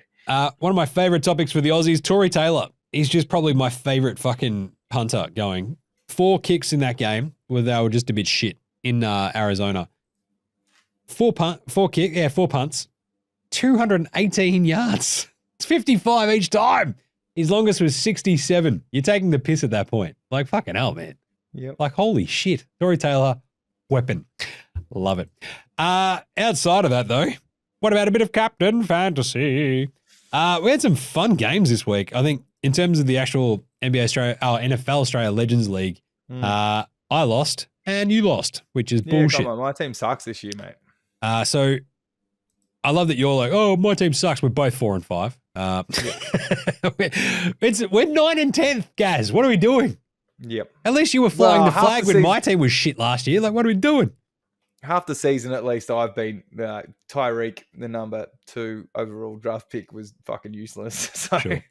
One of my favorite topics for the Aussies, Tory Taylor. He's just probably my favorite fucking punter going. 4 kicks in that game where they were just a bit shit in Arizona. 4 punts, 218 yards. It's 55 each time. His longest was 67. You're taking the piss at that point. Like, fucking hell, man. Yep. Like, holy shit. Tory Taylor, weapon. Love it. Outside of that, though, what about a bit of Captain Fantasy? We had some fun games this week. I think in terms of the actual NFL Straya Legends League, I lost and you lost, which is bullshit. Come on. My team sucks this year, mate. So I love that you're like, oh, my team sucks. We're both 4 and 5. We're 9 and 10th, Gaz. What are we doing? Yep. At least you were flying the flag when my team was shit last year. Like, what are we doing? Half the season, at least, I've been Tyreek, the number 2 overall draft pick, was fucking useless. So. Sure.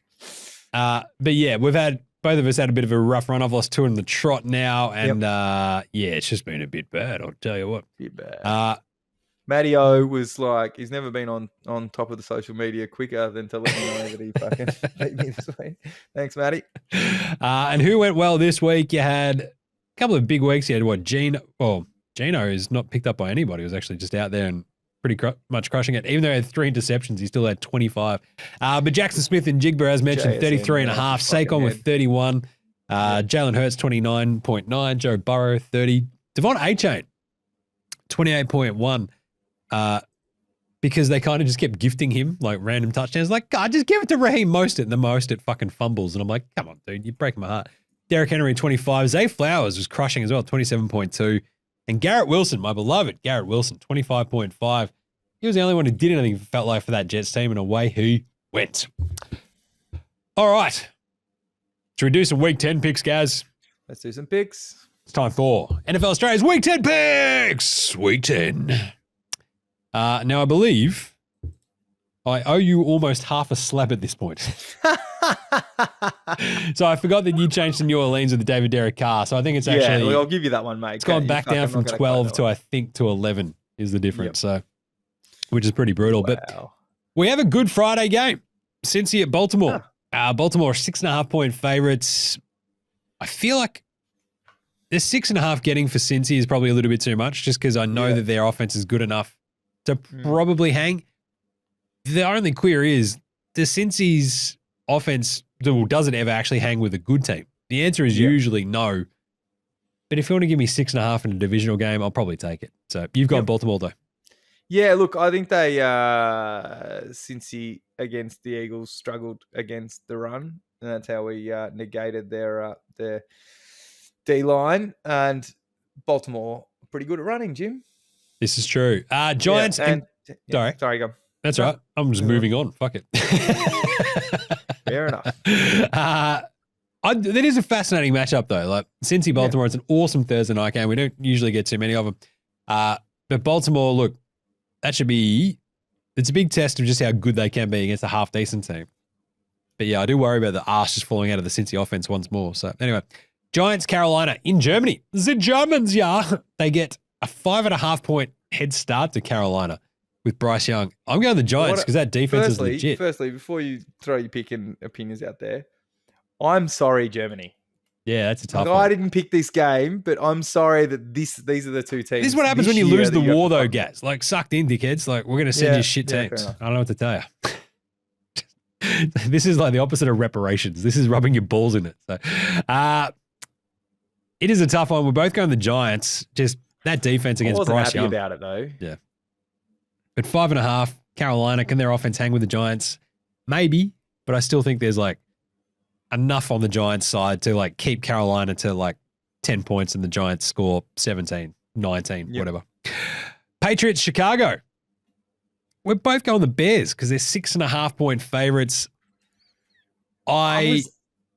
But yeah, both of us had a bit of a rough run. I've lost 2 in the trot now, and it's just been a bit bad. I'll tell you what. Bit bad. Matty O was like, he's never been on top of the social media quicker than to let me know that he fucking beat me this week. Thanks, Matty. And who went well this week? You had a couple of big weeks. You had Gino. Well, Gino is not picked up by anybody. He was actually just out there and pretty much crushing it. Even though he had 3 interceptions, he still had 25. But Jackson Smith and Jigba, as mentioned, 33 and a half. Saquon with 31. Jalen Hurts, 29.9. Joe Burrow, 30. Devon A-Chain, 28.1. Because they kind of just kept gifting him like random touchdowns. Like, God, just give it to Raheem Mostert, and the Mostert fucking fumbles. And I'm like, come on, dude, you break my heart. Derrick Henry, 25. Zay Flowers was crushing as well, 27.2. And Garrett Wilson, my beloved Garrett Wilson, 25.5. He was the only one who did anything, felt like, for that Jets team, and away he went. All right. Should we do some Week 10 picks, Gaz? Let's do some picks. It's time for NFL Australia's Week 10 picks. Week 10. Now, I believe I owe you almost half a slab at this point. So I forgot that you changed to New Orleans with the David Derek Carr. So I think it's actually... Yeah, I'll give you that one, mate. It's gone back down from 12 to, I think, to 11 is the difference. Yep. So, which is pretty brutal. Wow. But we have a good Friday game. Cincy at Baltimore. Baltimore 6.5-point favorites. I feel like the 6.5 getting for Cincy is probably a little bit too much, just because I know that their offense is good enough to probably hang. The only query is, does Cincy's offense, does it ever actually hang with a good team? The answer is usually no. But if you want to give me 6.5 in a divisional game, I'll probably take it. So you've got Baltimore though. Yeah, look, I think they Cincy against the Eagles struggled against the run, and that's how we negated their D-line. And Baltimore pretty good at running, Jim. This is true. Giants sorry, go. That's right. I'm just moving on. Fuck it. Fair enough. That is a fascinating matchup, though. Like Cincy Baltimore, it's an awesome Thursday night game. We don't usually get too many of them. But Baltimore, look, it's a big test of just how good they can be against a half-decent team. But yeah, I do worry about the arse just falling out of the Cincy offense once more. So anyway, Giants, Carolina in Germany. The Germans, they get a 5.5-point head start to Carolina with Bryce Young. I'm going the Giants because that defense is legit. Firstly, before you throw your pick and opinions out there, I'm sorry, Germany. Yeah, that's a tough one. I didn't pick this game, but I'm sorry that these are the two teams. This is what happens when you lose the war, though, Gaz. Like, sucked in, dickheads. Like, we're going to send you shit teams. I don't know what to tell you. This is like the opposite of reparations. This is rubbing your balls in it. So, It is a tough one. We're both going the Giants. Just that defense against Bryce Young. I Young. wasn't happy about it, though. Yeah. At 5.5, Carolina, can their offense hang with the Giants? Maybe, but I still think there's like enough on the Giants side to like keep Carolina to like 10 points and the Giants score 17, 19, whatever. Patriots, Chicago. We're both going the Bears because they're 6.5-point favorites. I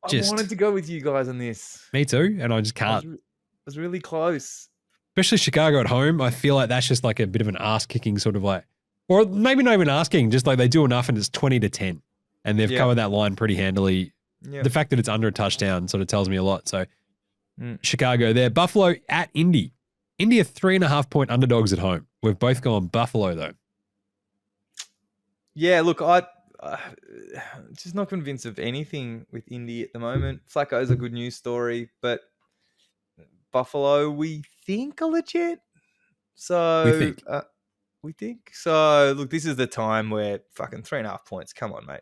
wanted to go with you guys on this. Me too, and I just can't. It was really close. Especially Chicago at home. I feel like that's just like a bit of an ass-kicking sort of like, or maybe not even asking, just like they do enough and it's 20-10 and they've covered that line pretty handily. Yeah. The fact that it's under a touchdown sort of tells me a lot. So Chicago there. Buffalo at Indy. Indy are 3.5-point underdogs at home. We've both gone Buffalo though. Yeah, look, I just not convinced of anything with Indy at the moment. Flacco's a good news story, but Buffalo, we think are legit. So we think. So look, this is the time where fucking 3.5 points. Come on, mate.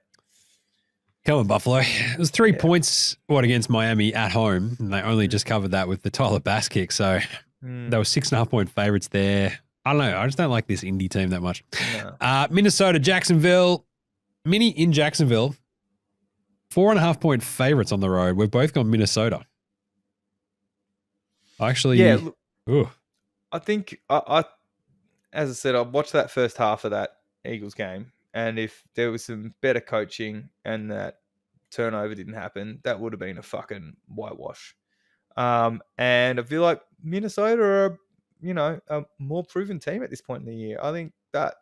Come on, Buffalo. It was 3 points against Miami at home, and they only just covered that with the Tyler Bass kick. So they were 6.5-point favorites there. I don't know. I just don't like this Indy team that much. No. Minnesota, Jacksonville. Mini in Jacksonville. 4.5-point favorites on the road. We've both gone Minnesota. Actually, I think, as I said, I watched that first half of that Eagles game, and if there was some better coaching and that turnover didn't happen, that would have been a fucking whitewash. And I feel like Minnesota are, a more proven team at this point in the year. I think that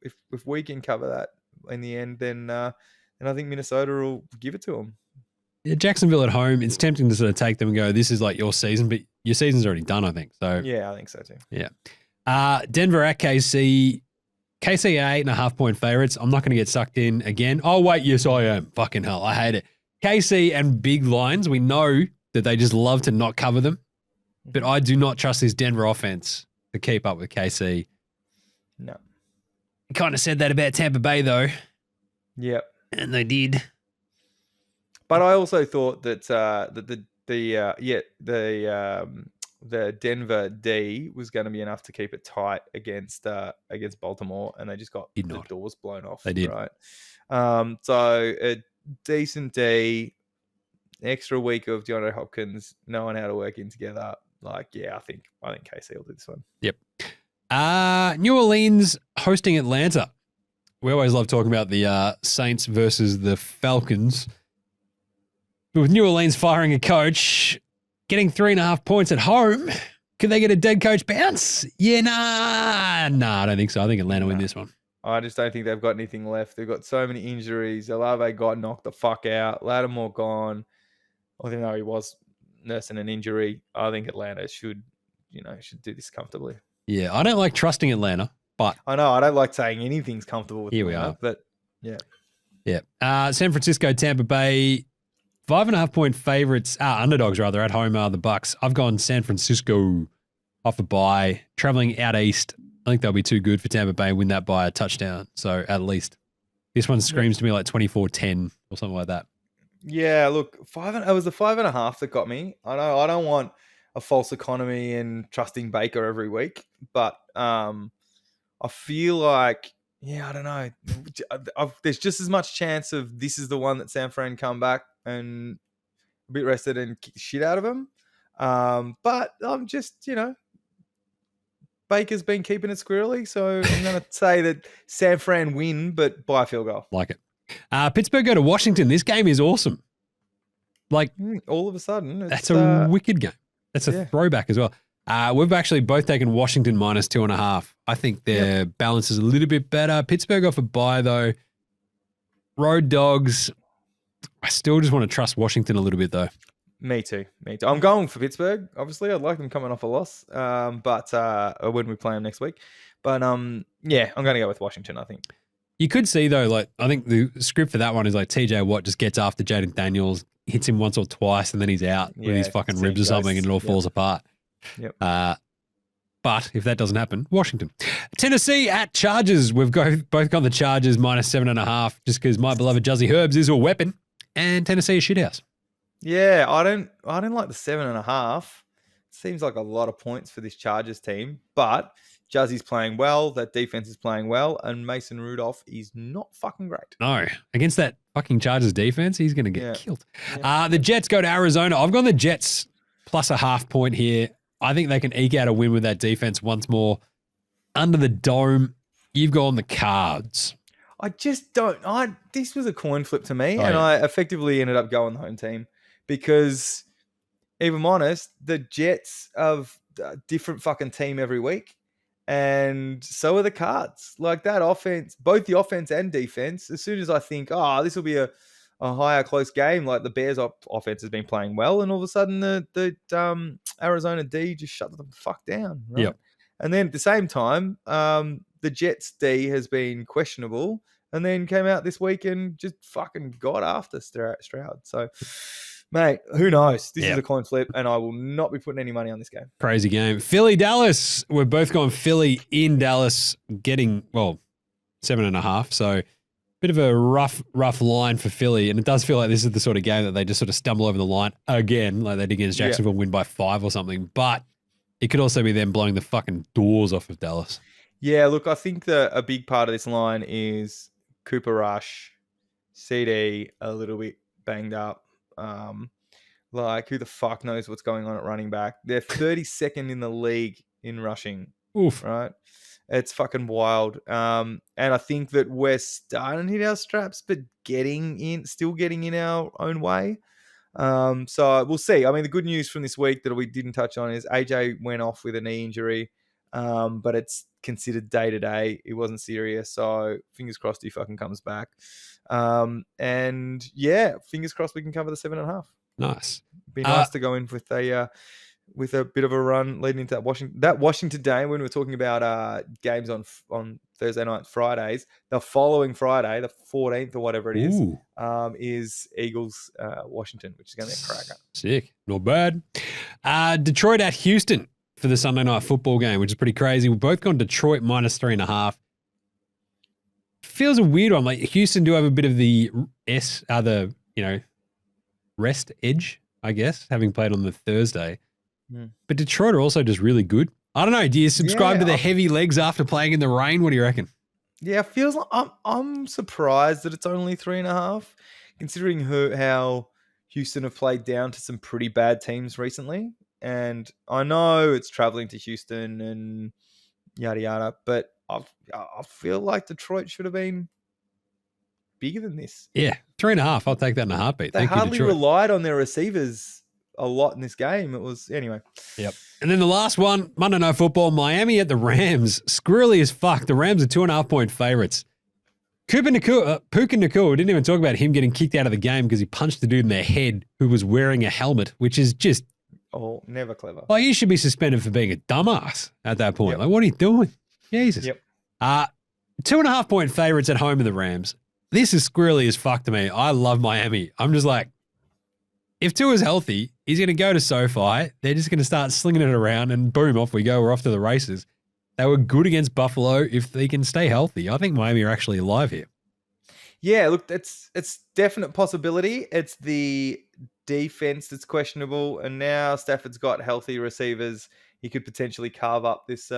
if we can cover that in the end, then I think Minnesota will give it to them. Yeah, Jacksonville at home, it's tempting to sort of take them and go, this is like your season, but your season's already done, I think. So yeah, I think so too. Yeah. Denver at KC. KC are 8.5-point favorites. I'm not going to get sucked in again. Oh, wait, yes, I am. Fucking hell, I hate it. KC and big lines, we know that they just love to not cover them, but I do not trust this Denver offense to keep up with KC. No. Kind of said that about Tampa Bay, though. Yep. And they did. But I also thought that the Denver D was going to be enough to keep it tight against Baltimore, and they just got the doors blown off. They did. Right. So a decent D, extra week of DeAndre Hopkins knowing how to work in together. Like, yeah, I think KC will do this one. Yep. New Orleans hosting Atlanta. We always love talking about the Saints versus the Falcons. But with New Orleans firing a coach, getting 3.5 points at home, could they get a dead coach bounce? Yeah, nah, I don't think so. I think Atlanta win this one. I just don't think they've got anything left. They've got so many injuries. Olave got knocked the fuck out. Lattimore gone. Even though he was nursing an injury, I think Atlanta should do this comfortably. Yeah, I don't like trusting Atlanta, but I know I don't like saying anything's comfortable with here Atlanta, we are. But yeah. San Francisco, Tampa Bay, 5.5-point favorites, underdogs rather, at home are the Bucks. I've gone San Francisco off a bye, traveling out east. I think they'll be too good for Tampa Bay, win that by a touchdown. So at least this one screams to me like 24-10 or something like that. Yeah, look, it was the 5.5 that got me. I know I don't want a false economy and trusting Baker every week, but I feel like, I don't know. There's just as much chance of this is the one that San Fran come back and a bit rested and kick the shit out of him. But I'm just, Baker's been keeping it squirrely, so I'm going to say that San Fran win, but by a field goal. Like it. Pittsburgh go to Washington. This game is awesome. Like all of a sudden, that's a wicked game. That's a throwback as well. We've actually both taken Washington minus 2.5. I think their balance is a little bit better. Pittsburgh off a bye though. Road dogs. I still just want to trust Washington a little bit though. Me too. I'm going for Pittsburgh. Obviously, I'd like them coming off a loss. But when we play them next week. But I'm going to go with Washington, I think. You could see though, like I think the script for that one is like TJ Watt just gets after Jaden Daniels, hits him once or twice, and then he's out with his fucking ribs or something, and it all falls apart. Yep. But if that doesn't happen, Washington. Tennessee at Chargers. We've both got the Chargers minus 7.5 just because my beloved Juzzy Herbs is a weapon and Tennessee is shithouse. Yeah, I don't like the 7.5. Seems like a lot of points for this Chargers team, but Juzzy's playing well. That defense is playing well, and Mason Rudolph is not fucking great. No, against that fucking Chargers defense, he's going to get killed. Yeah. The Jets go to Arizona. I've gone the Jets plus a half point here. I think they can eke out a win with that defense once more. Under the dome, you've gone the Cards. I just don't. This was a coin flip to me, I effectively ended up going the home team because, if I'm honest, the Jets have a different fucking team every week, and so are the Cards. Like that offense, both the offense and defense. As soon as I think, this will be a higher close game, like the Bears offense has been playing well, and all of a sudden the Arizona D just shut the fuck down. Right? Yep. And then at the same time, the Jets D has been questionable, and then came out this week and just fucking got after Stroud. So, mate, who knows? This is a coin flip, and I will not be putting any money on this game. Crazy game. Philly, Dallas. We're both going Philly in Dallas, getting, 7.5. So, bit of a rough line for Philly, and it does feel like this is the sort of game that they just sort of stumble over the line again, like they did against Jacksonville, win by 5 or something. But it could also be them blowing the fucking doors off of Dallas. Yeah, look, I think a big part of this line is Cooper Rush, CD a little bit banged up. Like, who the fuck knows what's going on at running back? They're 32nd in the league in rushing. Oof. Right? It's fucking wild. And I think that we're starting to hit our straps, but still getting in our own way. So we'll see. I mean, the good news from this week that we didn't touch on is AJ went off with a knee injury, but it's considered day-to-day. It wasn't serious, so fingers crossed he fucking comes back. And yeah, fingers crossed we can cover the 7.5. Nice. Be nice to go in with a bit of a run leading into that Washington day when we were talking about games on Thursday night, Fridays. The following Friday, the 14th or whatever it is Eagles Washington, which is going to be a cracker. Sick. Not bad. Detroit at Houston for the Sunday night football game, which is pretty crazy. We've both gone Detroit minus 3.5. Feels a weird one. Like Houston do have a bit of the rest edge, I guess, having played on the Thursday. But Detroit are also just really good. I don't know. Do you subscribe to the heavy legs after playing in the rain? What do you reckon? Yeah, it feels like I'm surprised that it's only 3.5, considering how Houston have played down to some pretty bad teams recently. And I know it's traveling to Houston and yada yada, but I feel like Detroit should have been bigger than this. Yeah, 3.5. I'll take that in a heartbeat. They hardly relied on their receivers a lot in this game. It was anyway. Yep. And then the last one, Monday Night Football, Miami at the Rams. Squirrely as fuck. The Rams are 2.5 point favorites. Puka Nacua, we didn't even talk about him getting kicked out of the game because he punched the dude in the head who was wearing a helmet, which is just... Oh, never clever. Well, you should be suspended for being a dumbass at that point. Yep. Like, what are you doing? Jesus. Yep. 2.5 point favorites at home in the Rams. This is squirrely as fuck to me. I love Miami. I'm just like, if Tua's healthy, he's going to go to SoFi. They're just going to start slinging it around and boom, off we go. We're off to the races. They were good against Buffalo. If they can stay healthy, I think Miami are actually alive here. Yeah, look, it's definite possibility. It's the defense that's questionable, and now Stafford's got healthy receivers. He could potentially carve up this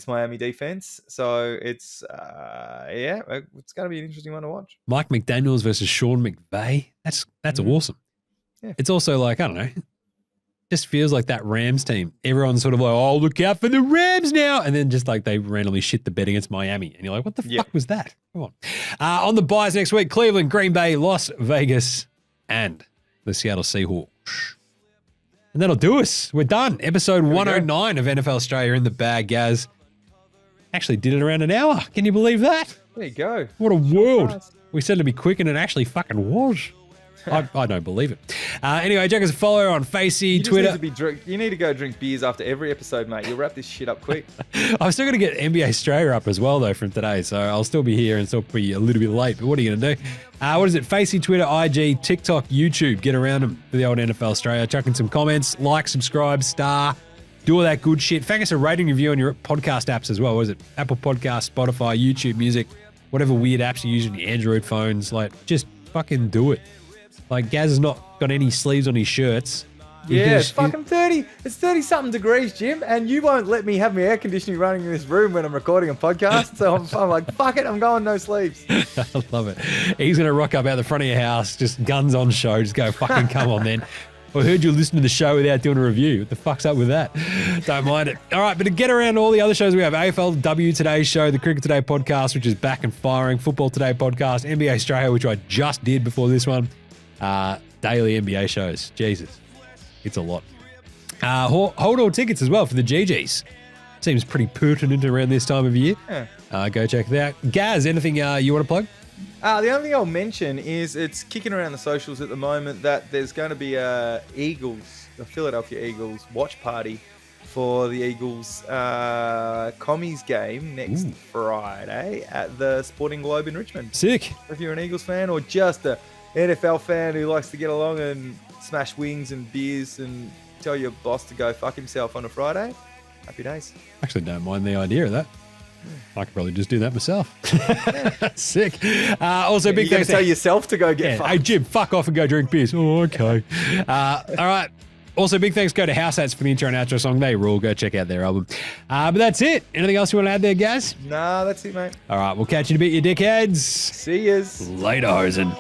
Miami defense. So it's it's going to be an interesting one to watch. Mike McDaniels versus Sean McVay. That's awesome. Yeah. It's also like, I don't know, just feels like that Rams team. Everyone's sort of like, oh, look out for the Rams now. And then just like they randomly shit the bed against Miami. And you're like, what the fuck was that? Come on. On the buys next week, Cleveland, Green Bay, Las Vegas, and the Seattle Seahawks. And that'll do us. We're done. Episode 109 of NFL Straya in the bag, Gaz. Actually did it around an hour. Can you believe that? There you go. What a world. We said it'd be quick and it actually fucking was. I don't believe it. Anyway, check us a follow on Facey, Twitter. You need to go drink beers after every episode, mate. You'll wrap this shit up quick. I'm still going to get NBA Straya up as well, though, from today. So I'll still be here and still be a little bit late. But what are you going to do? What is it? Facey, Twitter, IG, TikTok, YouTube. Get around them for the old NFL Straya. Chuck in some comments. Like, subscribe, star. Do all that good shit. Fang us a rating review on your podcast apps as well. What is it? Apple Podcasts, Spotify, YouTube Music, whatever weird apps you use on your Android phones. Like, just fucking do it. Like, Gaz has not got any sleeves on his shirts. Yeah, it's fucking 30. It's 30-something degrees, Jim, and you won't let me have my air conditioning running in this room when I'm recording a podcast. So I'm like, fuck it, I'm going no sleeves. I love it. He's going to rock up out the front of your house, just guns on show. Just go, fucking come on then. I heard you listen to the show without doing a review. What the fuck's up with that? Don't mind it. All right, but to get around all the other shows, we have AFLW Today show, the Cricket Today podcast, which is back and firing, Football Today podcast, NBA Straya, which I just did before this one, daily NBA shows. Jesus, it's a lot. Hold all tickets as well for the GGs. Seems pretty pertinent around this time of year. Yeah. Go check that out. Gaz, anything you want to plug? The only thing I'll mention is it's kicking around the socials at the moment that there's going to be a Philadelphia Eagles watch party for the Eagles commies game next Friday at the Sporting Globe in Richmond. Sick. If you're an Eagles fan or just an NFL fan who likes to get along and smash wings and beers and tell your boss to go fuck himself on a Friday, happy days. Actually, don't mind the idea of that. I could probably just do that myself. Sick. Also, big thanks to tell yourself to go get fucked. Hey, Jim, fuck off and go drink beers. Oh, okay. All right. Also, big thanks go to House Hats for the intro and outro song. They rule. Go check out their album. But that's it. Anything else you want to add there, Gaz? Nah, that's it, mate. All right. We'll catch you in a bit, you dickheads. See yous. Later, hosen.